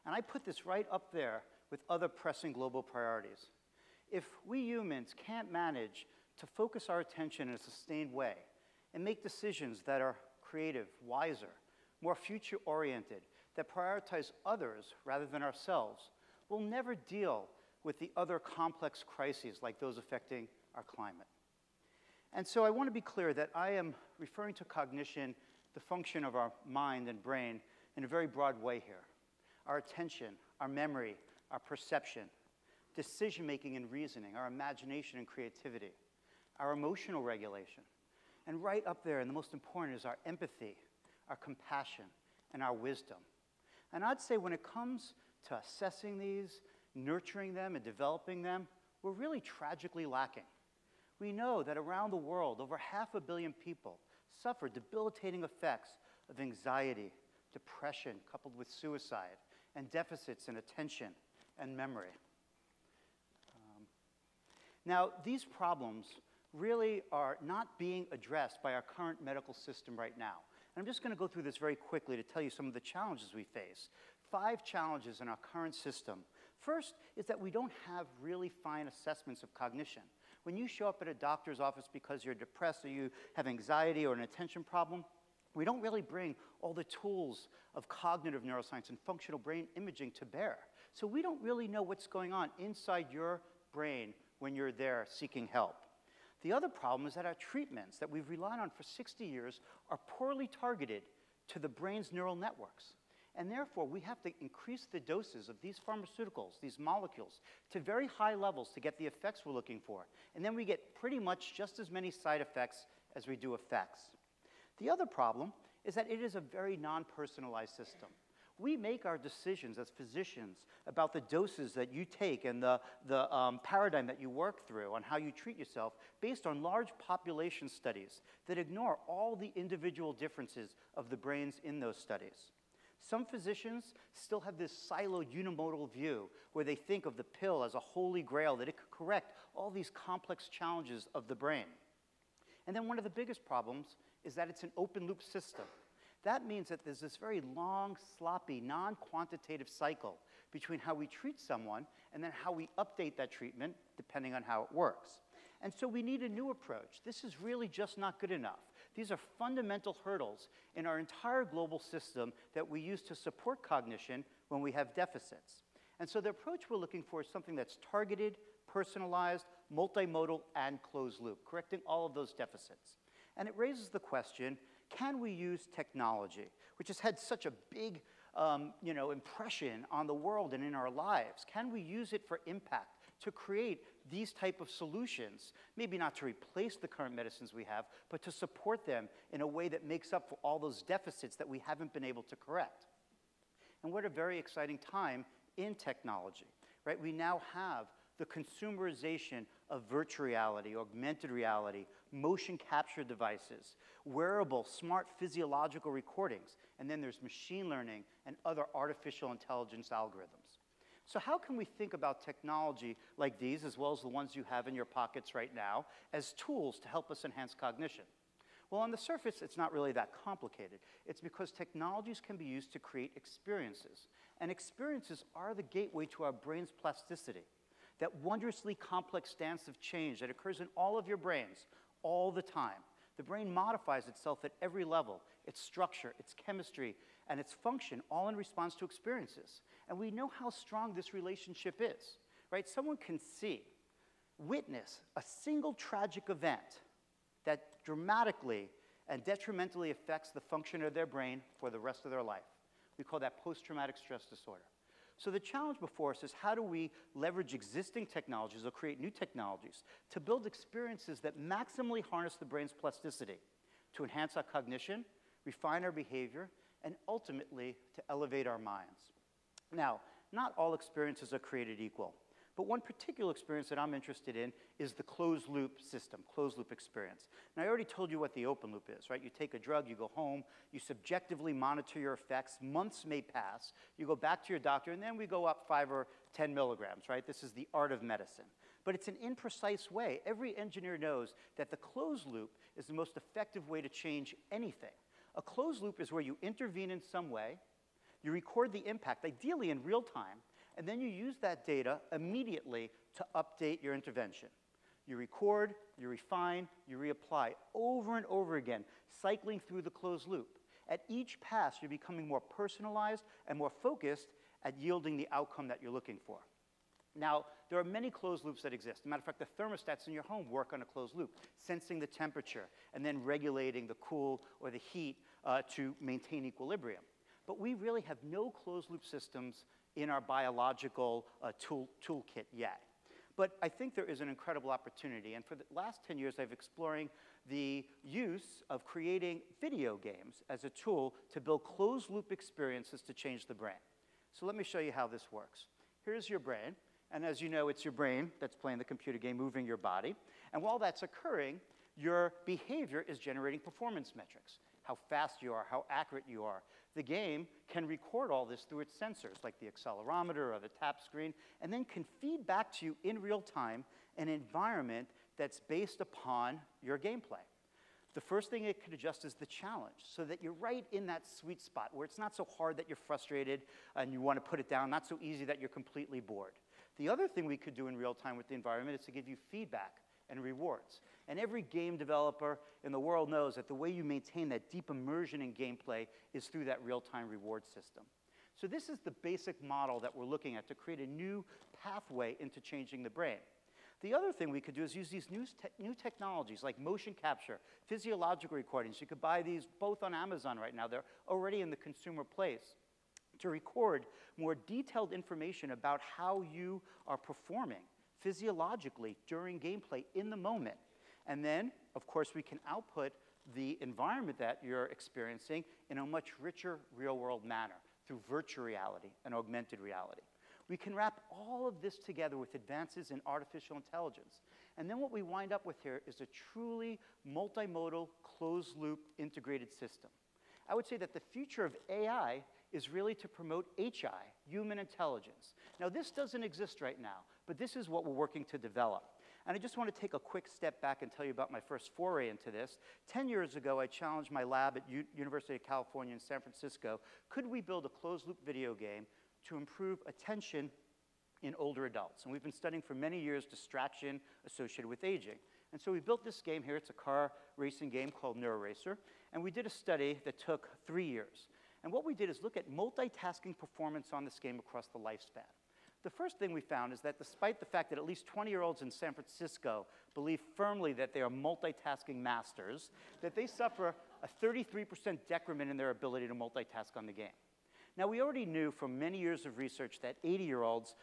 And I put this right up there with other pressing global priorities. If we humans can't manage to focus our attention in a sustained way and make decisions that are creative, wiser, more future-oriented, that prioritize others rather than ourselves, we'll never deal with the other complex crises like those affecting our climate. And so I want to be clear that I am referring to cognition, the function of our mind and brain, in a very broad way here. Our attention, our memory, our perception, decision-making and reasoning, our imagination and creativity, our emotional regulation. And right up there, and the most important, is our empathy, our compassion, and our wisdom. And I'd say when it comes to assessing these, nurturing them, and developing them, we're really tragically lacking. We know that around the world, over 500 million people suffer debilitating effects of anxiety, depression, coupled with suicide, and deficits in attention and memory. Now, these problems really are not being addressed by our current medical system right now. And I'm just going to go through this very quickly to tell you some of the challenges we face. 5 challenges in our current system. First is that we don't have really fine assessments of cognition. When you show up at a doctor's office because you're depressed or you have anxiety or an attention problem, we don't really bring all the tools of cognitive neuroscience and functional brain imaging to bear. So we don't really know what's going on inside your brain when you're there seeking help. The other problem is that our treatments that we've relied on for 60 years are poorly targeted to the brain's neural networks. And therefore, we have to increase the doses of these pharmaceuticals, these molecules, to very high levels to get the effects we're looking for. And then we get pretty much just as many side effects as we do effects. The other problem is that it is a very non-personalized system. We make our decisions as physicians about the doses that you take and the paradigm that you work through on how you treat yourself based on large population studies that ignore all the individual differences of the brains in those studies. Some physicians still have this siloed unimodal view where they think of the pill as a holy grail, that it could correct all these complex challenges of the brain. And then one of the biggest problems is that it's an open loop system. That means that there's this very long, sloppy, non-quantitative cycle between how we treat someone and then how we update that treatment depending on how it works. And so we need a new approach. This is really just not good enough. These are fundamental hurdles in our entire global system that we use to support cognition when we have deficits. And so the approach we're looking for is something that's targeted, personalized, multimodal, and closed loop, correcting all of those deficits. And it raises the question, can we use technology, which has had such a big impression on the world and in our lives? Can we use it for impact to create these type of solutions, maybe not to replace the current medicines we have, but to support them in a way that makes up for all those deficits that we haven't been able to correct? And what a very exciting time in technology, right? We now have the consumerization of virtual reality, augmented reality, motion capture devices, wearable, smart physiological recordings, and then there's machine learning and other artificial intelligence algorithms. So how can we think about technology like these, as well as the ones you have in your pockets right now, as tools to help us enhance cognition? Well, on the surface, it's not really that complicated. It's because technologies can be used to create experiences. And experiences are the gateway to our brain's plasticity, that wondrously complex dance of change that occurs in all of your brains all the time. The brain modifies itself at every level, its structure, its chemistry, and its function, all in response to experiences. And we know how strong this relationship is, right? Someone can witness a single tragic event that dramatically and detrimentally affects the function of their brain for the rest of their life. We call that post-traumatic stress disorder. So the challenge before us is, how do we leverage existing technologies or create new technologies to build experiences that maximally harness the brain's plasticity to enhance our cognition, refine our behavior, and ultimately to elevate our minds? Now, not all experiences are created equal, but one particular experience that I'm interested in is the closed loop system, closed loop experience. And I already told you what the open loop is, right? You take a drug, you go home, you subjectively monitor your effects, months may pass, you go back to your doctor, and then we go up 5 or 10 milligrams, right? This is the art of medicine. But it's an imprecise way. Every engineer knows that the closed loop is the most effective way to change anything. A closed loop is where you intervene in some way, you record the impact, ideally in real time, and then you use that data immediately to update your intervention. You record, you refine, you reapply over and over again, cycling through the closed loop. At each pass, you're becoming more personalized and more focused at yielding the outcome that you're looking for. Now, there are many closed loops that exist. As a matter of fact, the thermostats in your home work on a closed loop, sensing the temperature and then regulating the cool or the heat to maintain equilibrium. But we really have no closed loop systems in our biological toolkit yet. But I think there is an incredible opportunity. And for the last 10 years, I've been exploring the use of creating video games as a tool to build closed-loop experiences to change the brain. So let me show you how this works. Here's your brain. And as you know, it's your brain that's playing the computer game, moving your body. And while that's occurring, your behavior is generating performance metrics. How fast you are, how accurate you are. The game can record all this through its sensors, like the accelerometer or the tap screen, and then can feed back to you in real time an environment that's based upon your gameplay. The first thing it could adjust is the challenge, so that you're right in that sweet spot where it's not so hard that you're frustrated and you want to put it down, not so easy that you're completely bored. The other thing we could do in real time with the environment is to give you feedback and rewards. And every game developer in the world knows that the way you maintain that deep immersion in gameplay is through that real-time reward system. So this is the basic model that we're looking at to create a new pathway into changing the brain. The other thing we could do is use these new technologies like motion capture, physiological recordings. You could buy these both on Amazon right now. They're already in the consumer place to record more detailed information about how you are performing physiologically during gameplay in the moment. And then, of course, we can output the environment that you're experiencing in a much richer real-world manner through virtual reality and augmented reality. We can wrap all of this together with advances in artificial intelligence. And then what we wind up with here is a truly multimodal, closed-loop, integrated system. I would say that the future of AI is really to promote HI, human intelligence. Now, this doesn't exist right now, but this is what we're working to develop. And I just want to take a quick step back and tell you about my first foray into this. 10 years ago, I challenged my lab at University of California in San Francisco. Could we build a closed-loop video game to improve attention in older adults? And we've been studying for many years distraction associated with aging. And so we built this game here. It's a car racing game called Neuroscience. And we did a study that took 3 years. And what we did is look at multitasking performance on this game across the lifespan. The first thing we found is that despite the fact that at least 20-year-olds in San Francisco believe firmly that they are multitasking masters, that they suffer a 33% decrement in their ability to multitask on the game. Now, we already knew from many years of research that 80-year-olds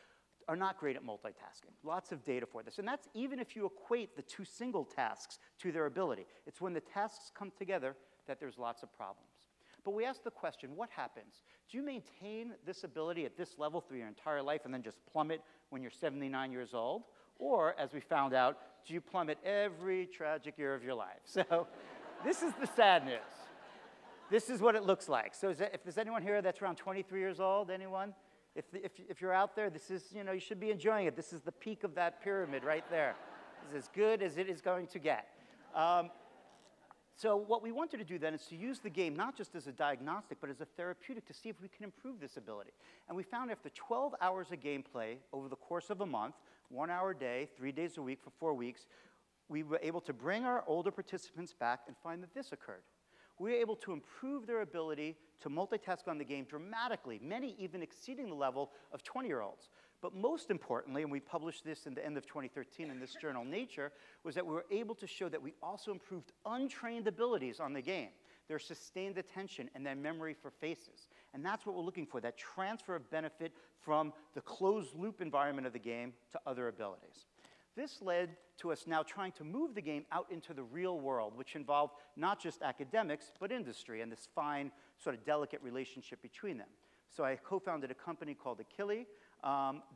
are not great at multitasking. Lots of data for this. And that's even if you equate the two single tasks to their ability. It's when the tasks come together that there's lots of problems. But we asked the question, what happens? Do you maintain this ability at this level through your entire life and then just plummet when you're 79 years old? Or, as we found out, do you plummet every tragic year of your life? So this is the sad news. This is what it looks like. So if there's anyone here that's around 23 years old, anyone? If you're out there, this is, you should be enjoying it. This is the peak of that pyramid right there. It's as good as it is going to get. So what we wanted to do then is to use the game not just as a diagnostic, but as a therapeutic to see if we can improve this ability. And we found after 12 hours of gameplay over the course of a month, 1 hour a day, 3 days a week for 4 weeks, we were able to bring our older participants back and find that this occurred. We were able to improve their ability to multitask on the game dramatically, many even exceeding the level of 20-year-olds. But most importantly, and we published this in the end of 2013 in this journal, Nature, was that we were able to show that we also improved untrained abilities on the game, their sustained attention and their memory for faces. And that's what we're looking for, that transfer of benefit from the closed-loop environment of the game to other abilities. This led to us now trying to move the game out into the real world, which involved not just academics, but industry, and this fine, sort of delicate relationship between them. So I co-founded a company called Achille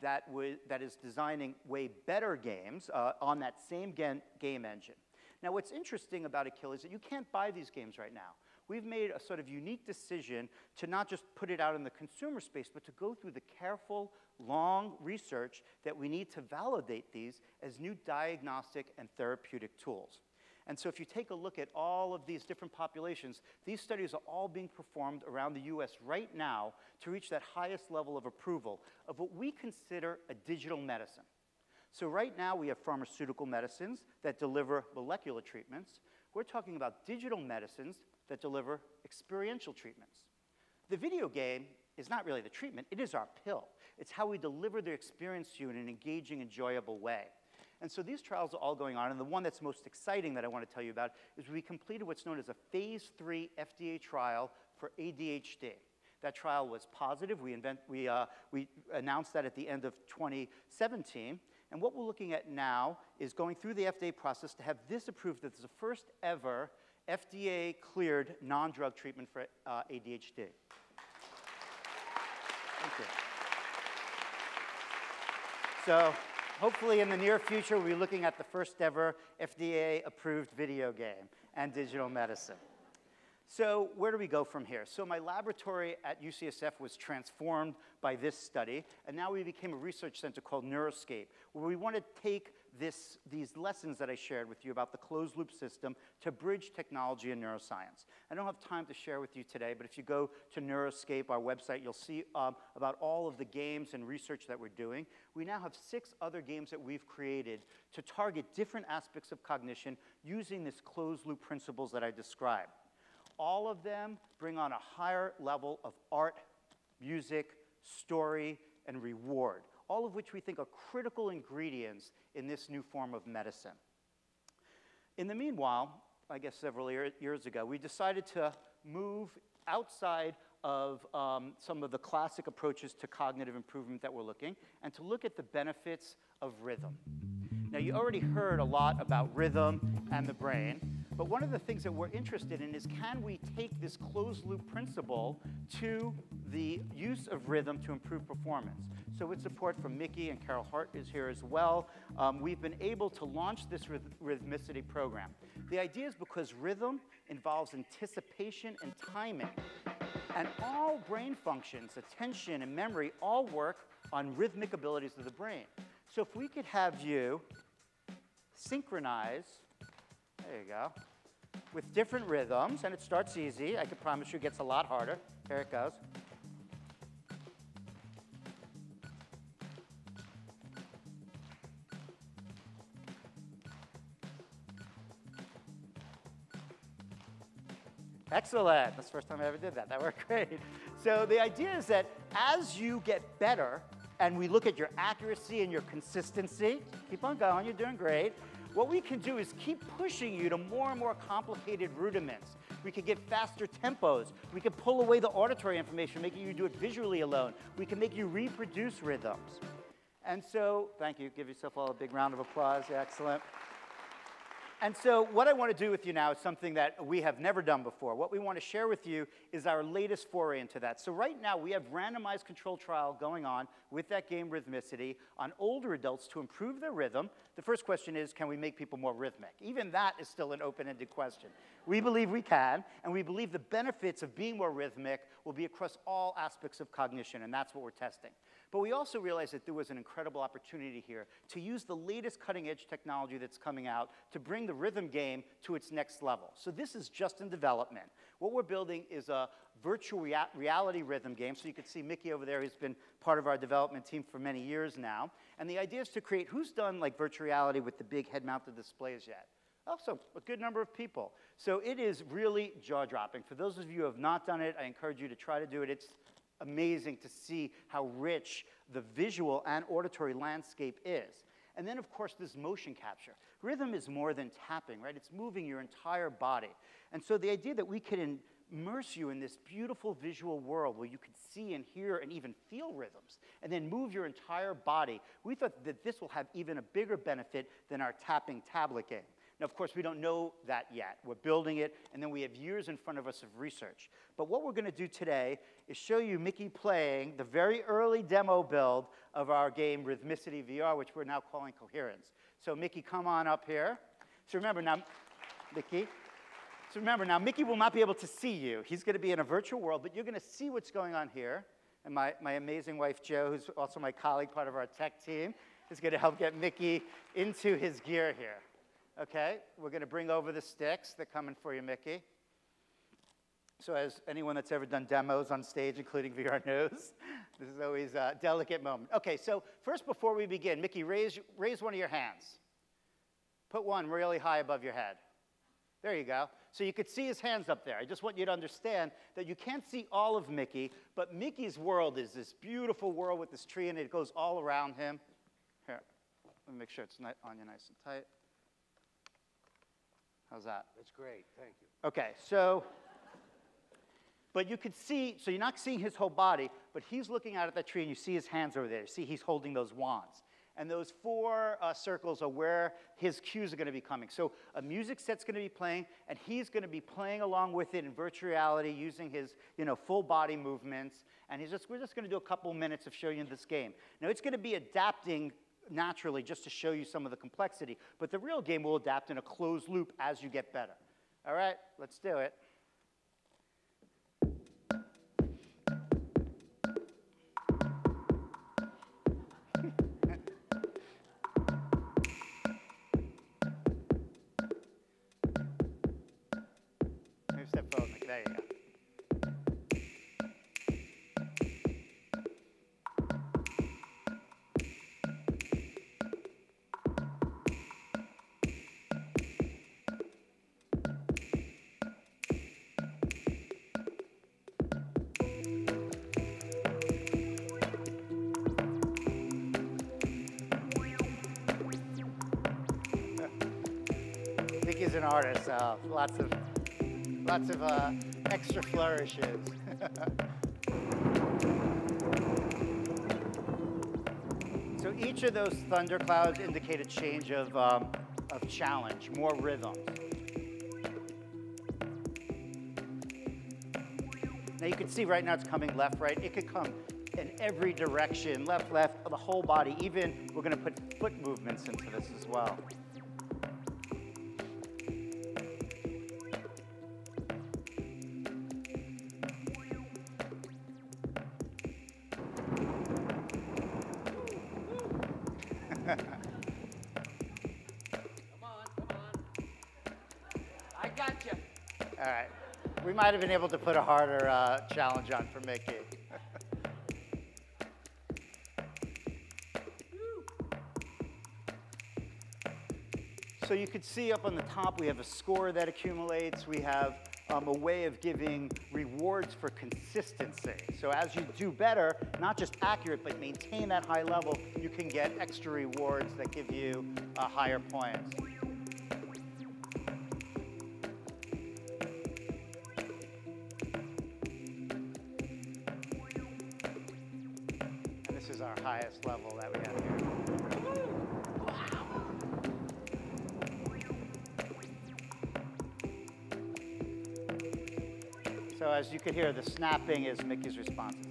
that is designing way better games on that same game engine. Now, what's interesting about Achille is that you can't buy these games right now. We've made a sort of unique decision to not just put it out in the consumer space, but to go through the careful, long research that we need to validate these as new diagnostic and therapeutic tools. And so if you take a look at all of these different populations, these studies are all being performed around the US right now to reach that highest level of approval of what we consider a digital medicine. So right now we have pharmaceutical medicines that deliver molecular treatments. We're talking about digital medicines that deliver experiential treatments. The video game is not really the treatment, it is our pill. It's how we deliver the experience to you in an engaging, enjoyable way. And so these trials are all going on, and the one that's most exciting that I want to tell you about is we completed what's known as a phase 3 FDA trial for ADHD. That trial was positive. We announced that at the end of 2017. And what we're looking at now is going through the FDA process to have this approved as the first ever FDA-cleared non-drug treatment for ADHD. Thank you. So hopefully in the near future, we'll be looking at the first ever FDA-approved video game and digital medicine. So where do we go from here? So my laboratory at UCSF was transformed by this study, and now we became a research center called Neuroscape, where we want to take these lessons that I shared with you about the closed-loop system to bridge technology and neuroscience. I don't have time to share with you today, but if you go to Neuroscape, our website, you'll see about all of the games and research that we're doing. We now have 6 other games that we've created to target different aspects of cognition using this closed-loop principles that I described. All of them bring on a higher level of art, music, story, and reward, all of which we think are critical ingredients in this new form of medicine. In the meanwhile, I guess several years ago, we decided to move outside of some of the classic approaches to cognitive improvement that we're looking, and to look at the benefits of rhythm. Now, you already heard a lot about rhythm and the brain, but one of the things that we're interested in is, can we take this closed-loop principle to the use of rhythm to improve performance? So with support from Mickey, and Carol Hart is here as well, we've been able to launch this rhythmicity program. The idea is because rhythm involves anticipation and timing, and all brain functions, attention and memory, all work on rhythmic abilities of the brain. So if we could have you synchronize, there you go, with different rhythms, and it starts easy. I can promise you it gets a lot harder. Here it goes. Excellent. That's the first time I ever did that. That worked great. So the idea is that as you get better, and we look at your accuracy and your consistency, keep on going, you're doing great. What we can do is keep pushing you to more and more complicated rudiments. We can get faster tempos. We can pull away the auditory information, making you do it visually alone. We can make you reproduce rhythms. And so, thank you. Give yourself all a big round of applause. Excellent. And so what I want to do with you now is something that we have never done before. What we want to share with you is our latest foray into that. So right now, we have randomized control trial going on with that game Rhythmicity on older adults to improve their rhythm. The first question is, can we make people more rhythmic? Even that is still an open-ended question. We believe we can, and we believe the benefits of being more rhythmic will be across all aspects of cognition, and that's what we're testing. But we also realized that there was an incredible opportunity here to use the latest cutting-edge technology that's coming out to bring the rhythm game to its next level. So this is just in development. What we're building is a virtual reality rhythm game. So you can see Mickey over there, who's been part of our development team for many years now. And the idea is to create, who's done like virtual reality with the big head-mounted displays yet? Also, a good number of people. So it is really jaw-dropping. For those of you who have not done it, I encourage you to try to do it. It's amazing to see how rich the visual and auditory landscape is. And then, of course, this motion capture. Rhythm is more than tapping, right? It's moving your entire body. And so the idea that we could immerse you in this beautiful visual world where you could see and hear and even feel rhythms, and then move your entire body, we thought that this will have even a bigger benefit than our tapping tablet game. Now, of course, we don't know that yet. We're building it, and then we have years in front of us of research. But what we're going to do today is show you Mickey playing the very early demo build of our game Rhythmicity VR, which we're now calling Coherence. So Mickey, come on up here. So remember now, Mickey will not be able to see you. He's going to be in a virtual world, but you're going to see what's going on here. And my amazing wife, Jo, who's also my colleague, part of our tech team, is going to help get Mickey into his gear here. Okay, we're going to bring over the sticks. They're coming for you, Mickey. So as anyone that's ever done demos on stage, including VR knows, this is always a delicate moment. Okay, so first, before we begin, Mickey, raise one of your hands. Put one really high above your head. There you go. So you could see his hands up there. I just want you to understand that you can't see all of Mickey, but Mickey's world is this beautiful world with this tree, and it goes all around him. Here, let me make sure it's on you nice and tight. How's that? That's great, thank you. Okay, so, but you could see, so you're not seeing his whole body, but he's looking out at that tree, and you see his hands over there. You see he's holding those wands. And those 4 circles are where his cues are going to be coming. So a music set's going to be playing, and he's going to be playing along with it in virtual reality using his full body movements. And we're just going to do a couple minutes of showing you this game. Now, it's going to be adapting naturally just to show you some of the complexity. But the real game will adapt in a closed loop as you get better. All right, let's do it. Maybe step forward, Mickey. There you go. Mickey's an artist, so lots of extra flourishes. So each of those thunderclouds indicate a change of challenge, more rhythms. Now you can see right now it's coming left, right. It could come in every direction, left, left, the whole body. Even we're going to put foot movements into this as well. I got you. All right. We might have been able to put a harder challenge on for Mickey. So you can see up on the top, we have a score that accumulates. We have a way of giving rewards for consistency. So as you do better, not just accurate, but maintain that high level, you can get extra rewards that give you higher points. And this is our highest level that we have here. So as you can hear, the snapping is Mickey's responses.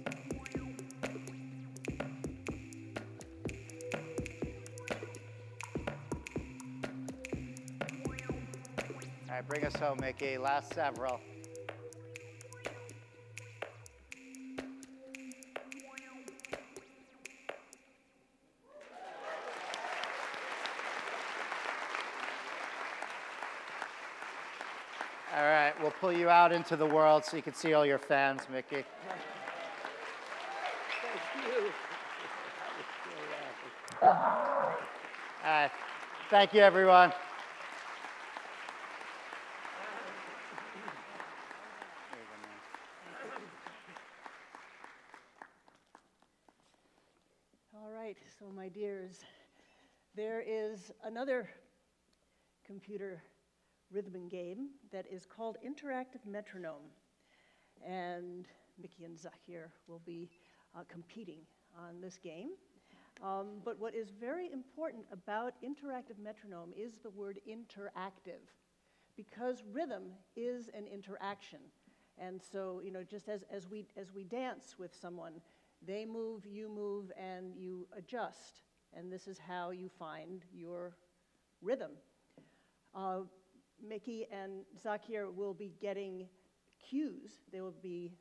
All right, bring us home, Mickey. Last several. All right, we'll pull you out into the world so you can see all your fans, Mickey. Thank you. All right, thank you, everyone. All right, so my dears, there is another computer rhythm game that is called Interactive Metronome. And Mickey and Zakir will be competing on this game. But what is very important about Interactive Metronome is the word interactive, because rhythm is an interaction. And so, just as we dance with someone, they move, and you adjust. And this is how you find your rhythm. Mickey and Zakir will be getting cues. They will be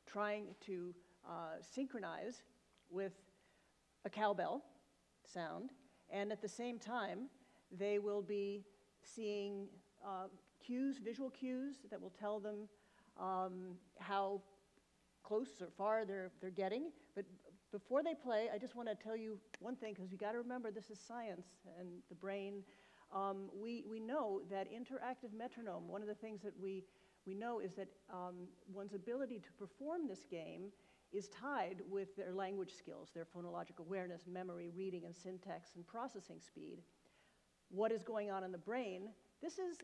trying to synchronize with a cowbell sound, and at the same time, they will be seeing cues, visual cues that will tell them how close or far they're getting. But before they play, I just want to tell you one thing, because you got to remember this is science and the brain. We know that interactive metronome, one of the things that we know is that one's ability to perform this game is tied with their language skills, their phonologic awareness, memory, reading, and syntax, and processing speed. What is going on in the brain? This is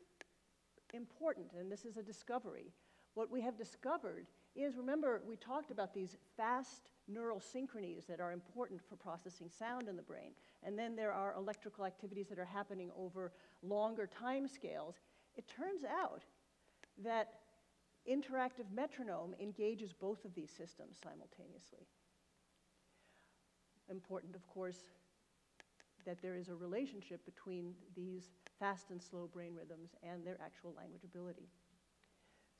important, and this is a discovery. What we have discovered is, remember, we talked about these fast neural synchronies that are important for processing sound in the brain. And then there are electrical activities that are happening over longer time scales. It turns out that interactive metronome engages both of these systems simultaneously. Important, of course, that there is a relationship between these fast and slow brain rhythms and their actual language ability.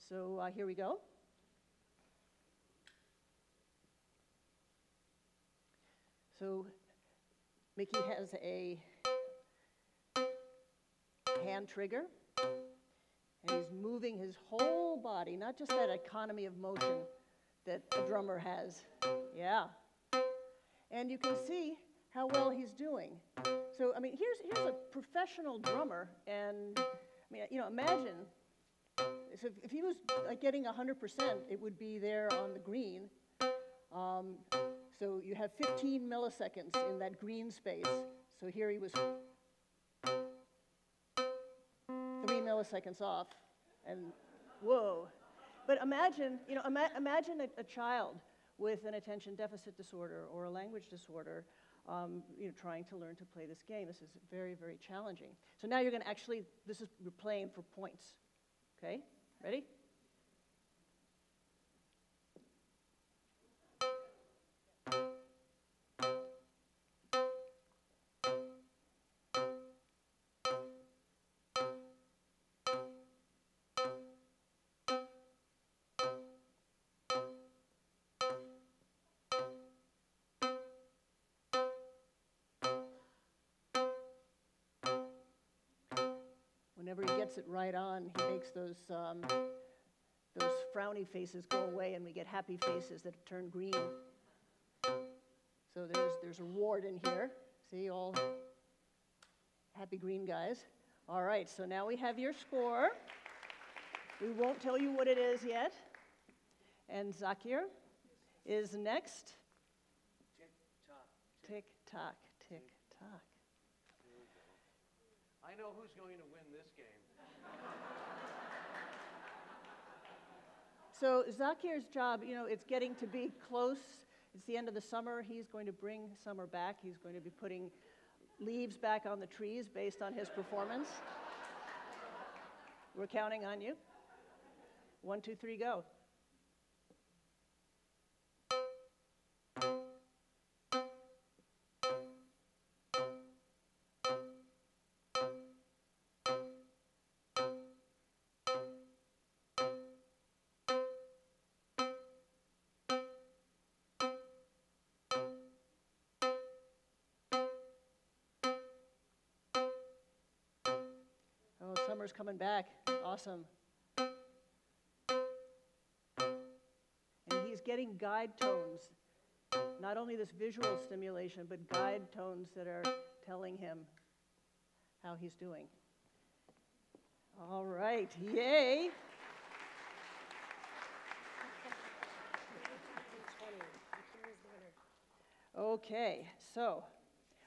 So here we go. So Mickey has a hand trigger, and he's moving his whole body, not just that economy of motion that a drummer has. Yeah. And you can see how well he's doing. So, I mean, here's a professional drummer, and, I mean, you know, imagine, so if he was like getting 100%, it would be there on the green. So you have 15 milliseconds in that green space. So here he was 3 milliseconds off, and whoa. But imagine, you know, imagine a child with an attention deficit disorder or a language disorder, you know, trying to learn to play this game. This is very, very challenging. So now you're going to actually, you're playing for points. Okay, ready? Whenever he gets it right on, he makes those frowny faces go away, and we get happy faces that turn green. So there's a reward in here. See, all happy green guys. All right, so now we have your score. We won't tell you what it is yet. And Zakir is next. Tick tock. Tick tock, tick tock. I know who's going to win this game. So Zakir's job, you know, it's getting to be close. It's the end of the summer. He's going to bring summer back. He's going to be putting leaves back on the trees based on his performance. We're counting on you. 1, 2, 3, go. Summer's coming back. Awesome. And he's getting guide tones. Not only this visual stimulation, but guide tones that are telling him how he's doing. All right. Yay. Okay. So,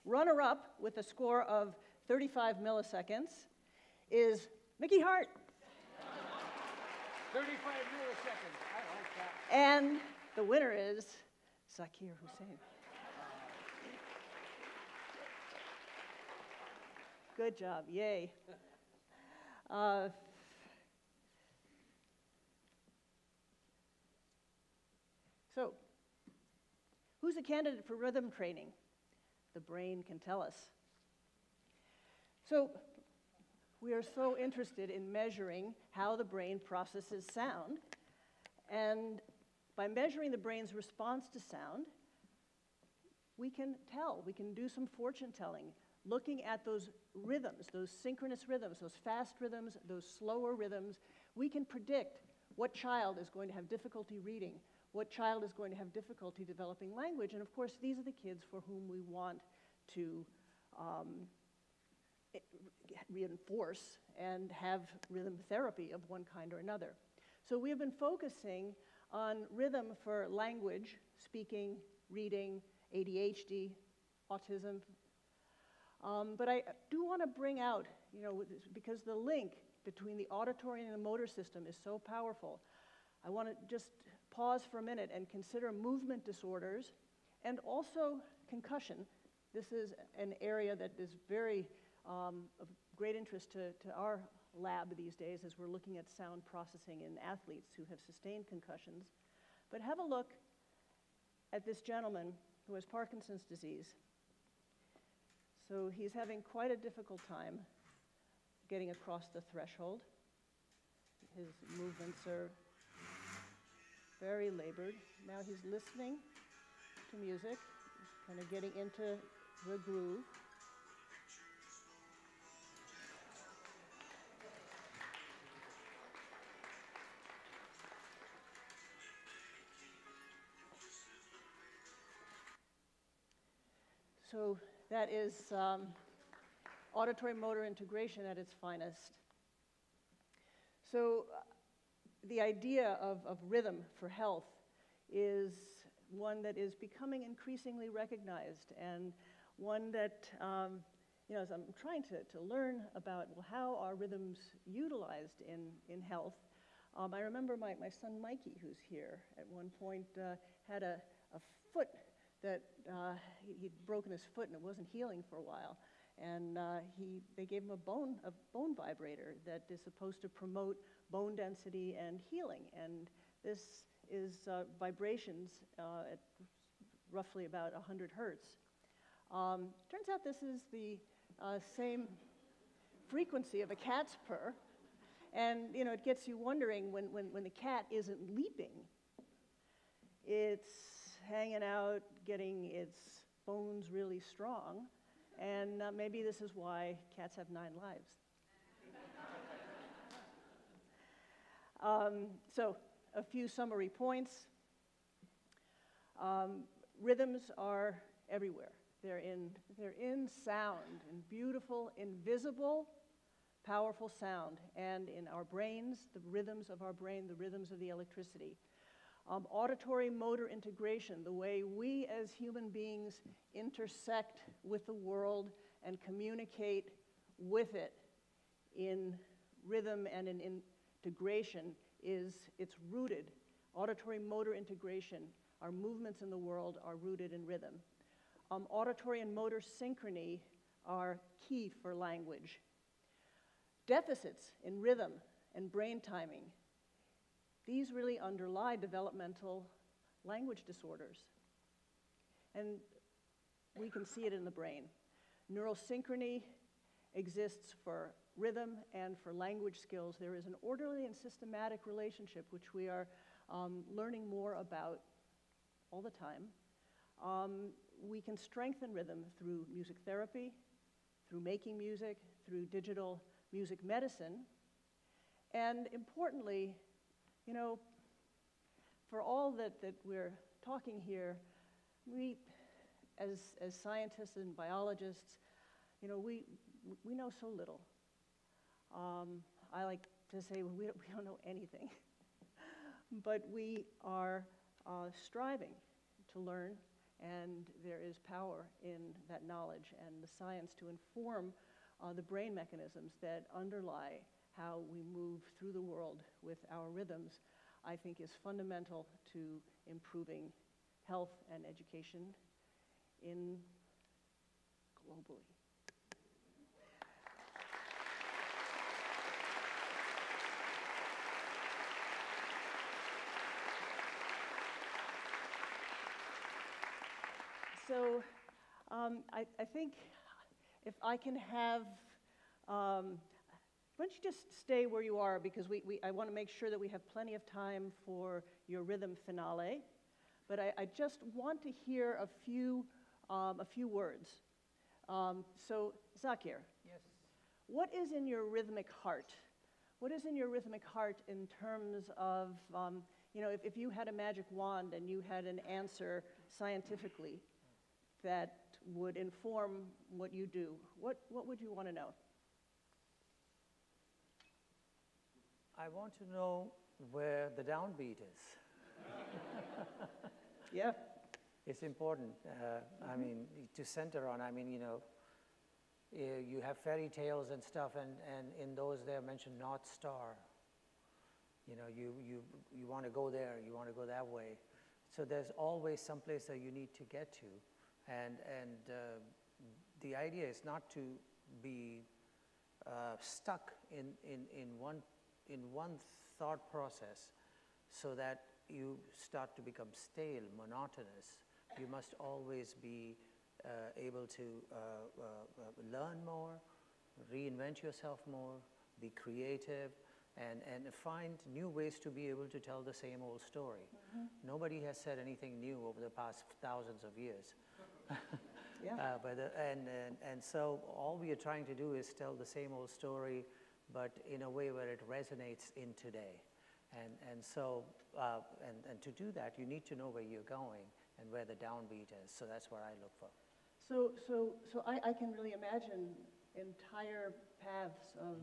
runner-up with a score of 35 milliseconds is Mickey Hart. 35 milliseconds. I like that. And the winner is Zakir Hussain. Good job. Yay. So, who's a candidate for rhythm training? The brain can tell us. So, we are so interested in measuring how the brain processes sound. And by measuring the brain's response to sound, we can tell, we can do some fortune telling, looking at those rhythms, those synchronous rhythms, those fast rhythms, those slower rhythms. We can predict what child is going to have difficulty reading, what child is going to have difficulty developing language. And of course, these are the kids for whom we want to reinforce and have rhythm therapy of one kind or another. So we have been focusing on rhythm for language, speaking, reading, ADHD, autism. But I do want to bring out, you know, because the link between the auditory and the motor system is so powerful, I want to just pause for a minute and consider movement disorders and also concussion. This is an area that is very of great interest to our lab these days as we're looking at sound processing in athletes who have sustained concussions. But have a look at this gentleman who has Parkinson's disease. So he's having quite a difficult time getting across the threshold. His movements are very labored. Now he's listening to music, he's kind of getting into the groove. So that is auditory motor integration at its finest. So the idea of rhythm for health is one that is becoming increasingly recognized, and one that, as I'm trying to learn about, well, how are rhythms utilized in health? I remember my son Mikey, who's here, at one point had a foot that he'd broken his foot and it wasn't healing for a while. And they gave him a bone vibrator that is supposed to promote bone density and healing. And this is vibrations at roughly about 100 hertz. Turns out this is the same frequency of a cat's purr. And it gets you wondering when the cat isn't leaping, it's hanging out, getting its bones really strong. And maybe this is why cats have 9 lives. So a few summary points. Rhythms are everywhere. They're in sound, in beautiful, invisible, powerful sound, and in our brains, the rhythms of our brain, the rhythms of the electricity. Auditory motor integration, the way we as human beings intersect with the world and communicate with it in rhythm and in integration, it's rooted. Auditory motor integration, our movements in the world are rooted in rhythm. Auditory and motor synchrony are key for language. Deficits in rhythm and brain timing, these really underlie developmental language disorders. And we can see it in the brain. Neurosynchrony exists for rhythm and for language skills. There is an orderly and systematic relationship which we are learning more about all the time. We can strengthen rhythm through music therapy, through making music, through digital music medicine. And importantly, for all that we're talking here, we, as scientists and biologists, we know so little. I like to say we don't know anything, but we are striving to learn, and there is power in that knowledge and the science to inform the brain mechanisms that underlie how we move through the world with our rhythms, I think is fundamental to improving health and education globally. So I think if I can have, why don't you just stay where you are, because I want to make sure that we have plenty of time for your Rythm Finale. But I just want to hear a few words. So Zakir. Yes. What is in your rhythmic heart? What is in your rhythmic heart in terms of, if you had a magic wand and you had an answer scientifically that would inform what you do, what would you want to know? I want to know where the downbeat is. Yeah. It's important. I mean, to center on, you have fairy tales and stuff, and in those they mention North Star. You know, you want to go there, you want to go that way. So there's always some place that you need to get to. And the idea is not to be stuck in one thought process so that you start to become stale, monotonous. You must always be able to learn more, reinvent yourself more, be creative, and find new ways to be able to tell the same old story. Nobody has said anything new over the past thousands of years. Yeah. And so all we are trying to do is tell the same old story, but in a way where it resonates in today. And so to do that, you need to know where you're going and where the downbeat is. So that's what I look for. So I can really imagine entire paths of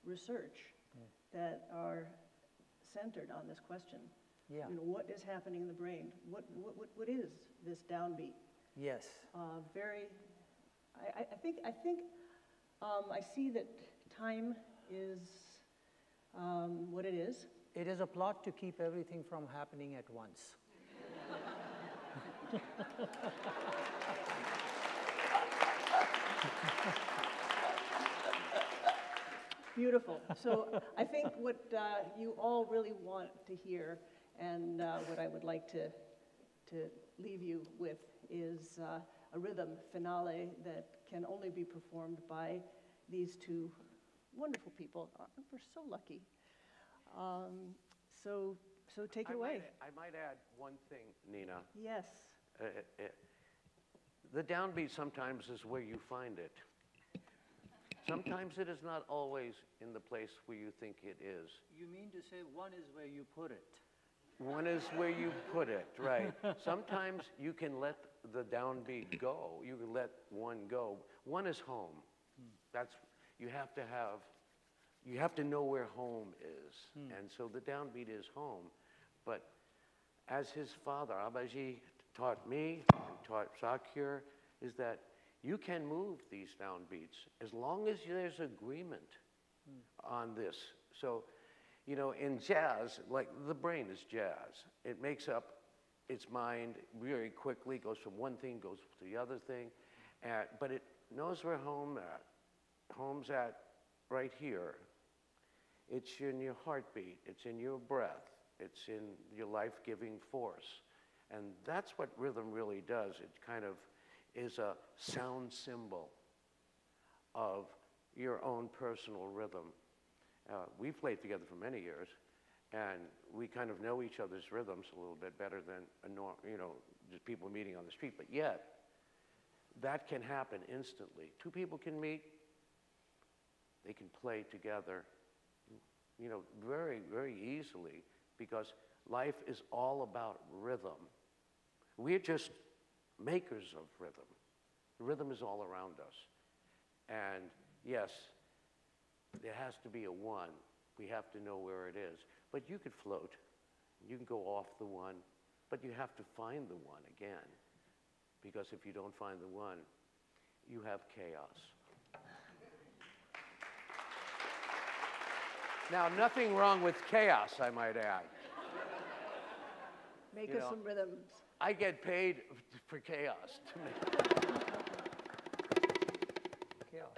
research that are centered on this question. Yeah. You know, what is happening in the brain? What is this downbeat? Yes. I think I see that time is what it is. It is a plot to keep everything from happening at once. Beautiful. So I think what you all really want to hear, and what I would like to leave you with, is a rhythm finale that can only be performed by these two wonderful people. We're so lucky. So take it away. I might add one thing, Nina. Yes. The downbeat sometimes is where you find it. Sometimes it is not always in the place where you think it is. You mean to say one is where you put it? One is where you put it, right. Sometimes you can let the downbeat go. You can let one go. One is home. That's, you have to know where home is. And so the downbeat is home. But as his father, Abaji, taught me, and taught Zakir, is that you can move these downbeats as long as there's agreement on this. So, you know, in jazz, like the brain is jazz. It makes up its mind very quickly, goes from one thing, goes to the other thing, but it knows where home's at right here. It's in your heartbeat, it's in your breath, it's in your life-giving force. And that's what rhythm really does. It kind of is a sound symbol of your own personal rhythm. We've played together for many years, and we kind of know each other's rhythms a little bit better than just people meeting on the street. But yet, that can happen instantly. Two people can meet, they can play together, very, very easily, because life is all about rhythm. We're just makers of rhythm. Rhythm is all around us. And yes, there has to be a one. We have to know where it is. But you could float. You can go off the one, but you have to find the one again. Because if you don't find the one, you have chaos. Now, nothing wrong with chaos, I might add. Make us some rhythms. I get paid for chaos. Chaos.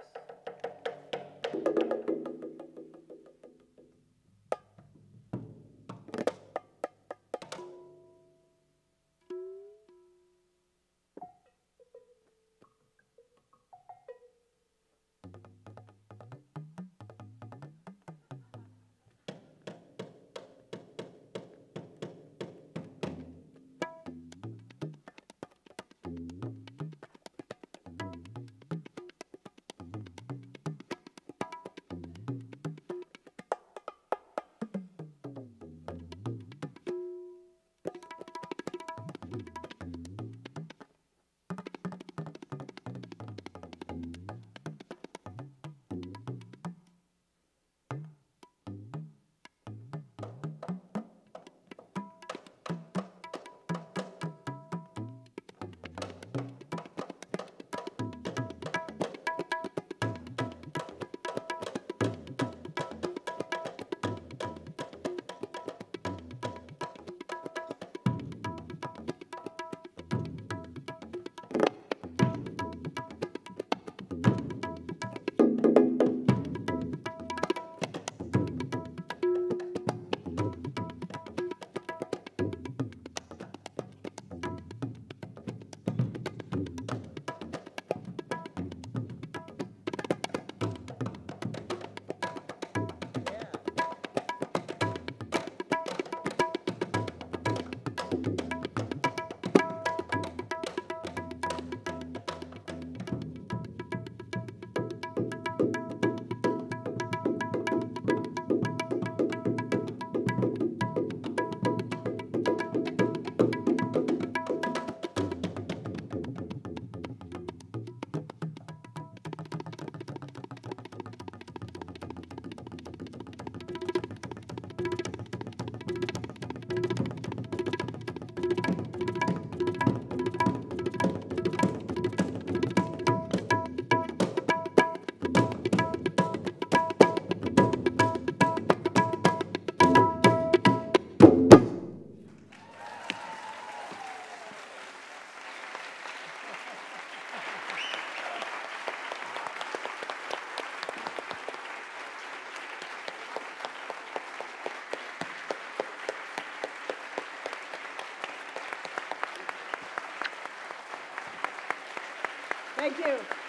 Thank you.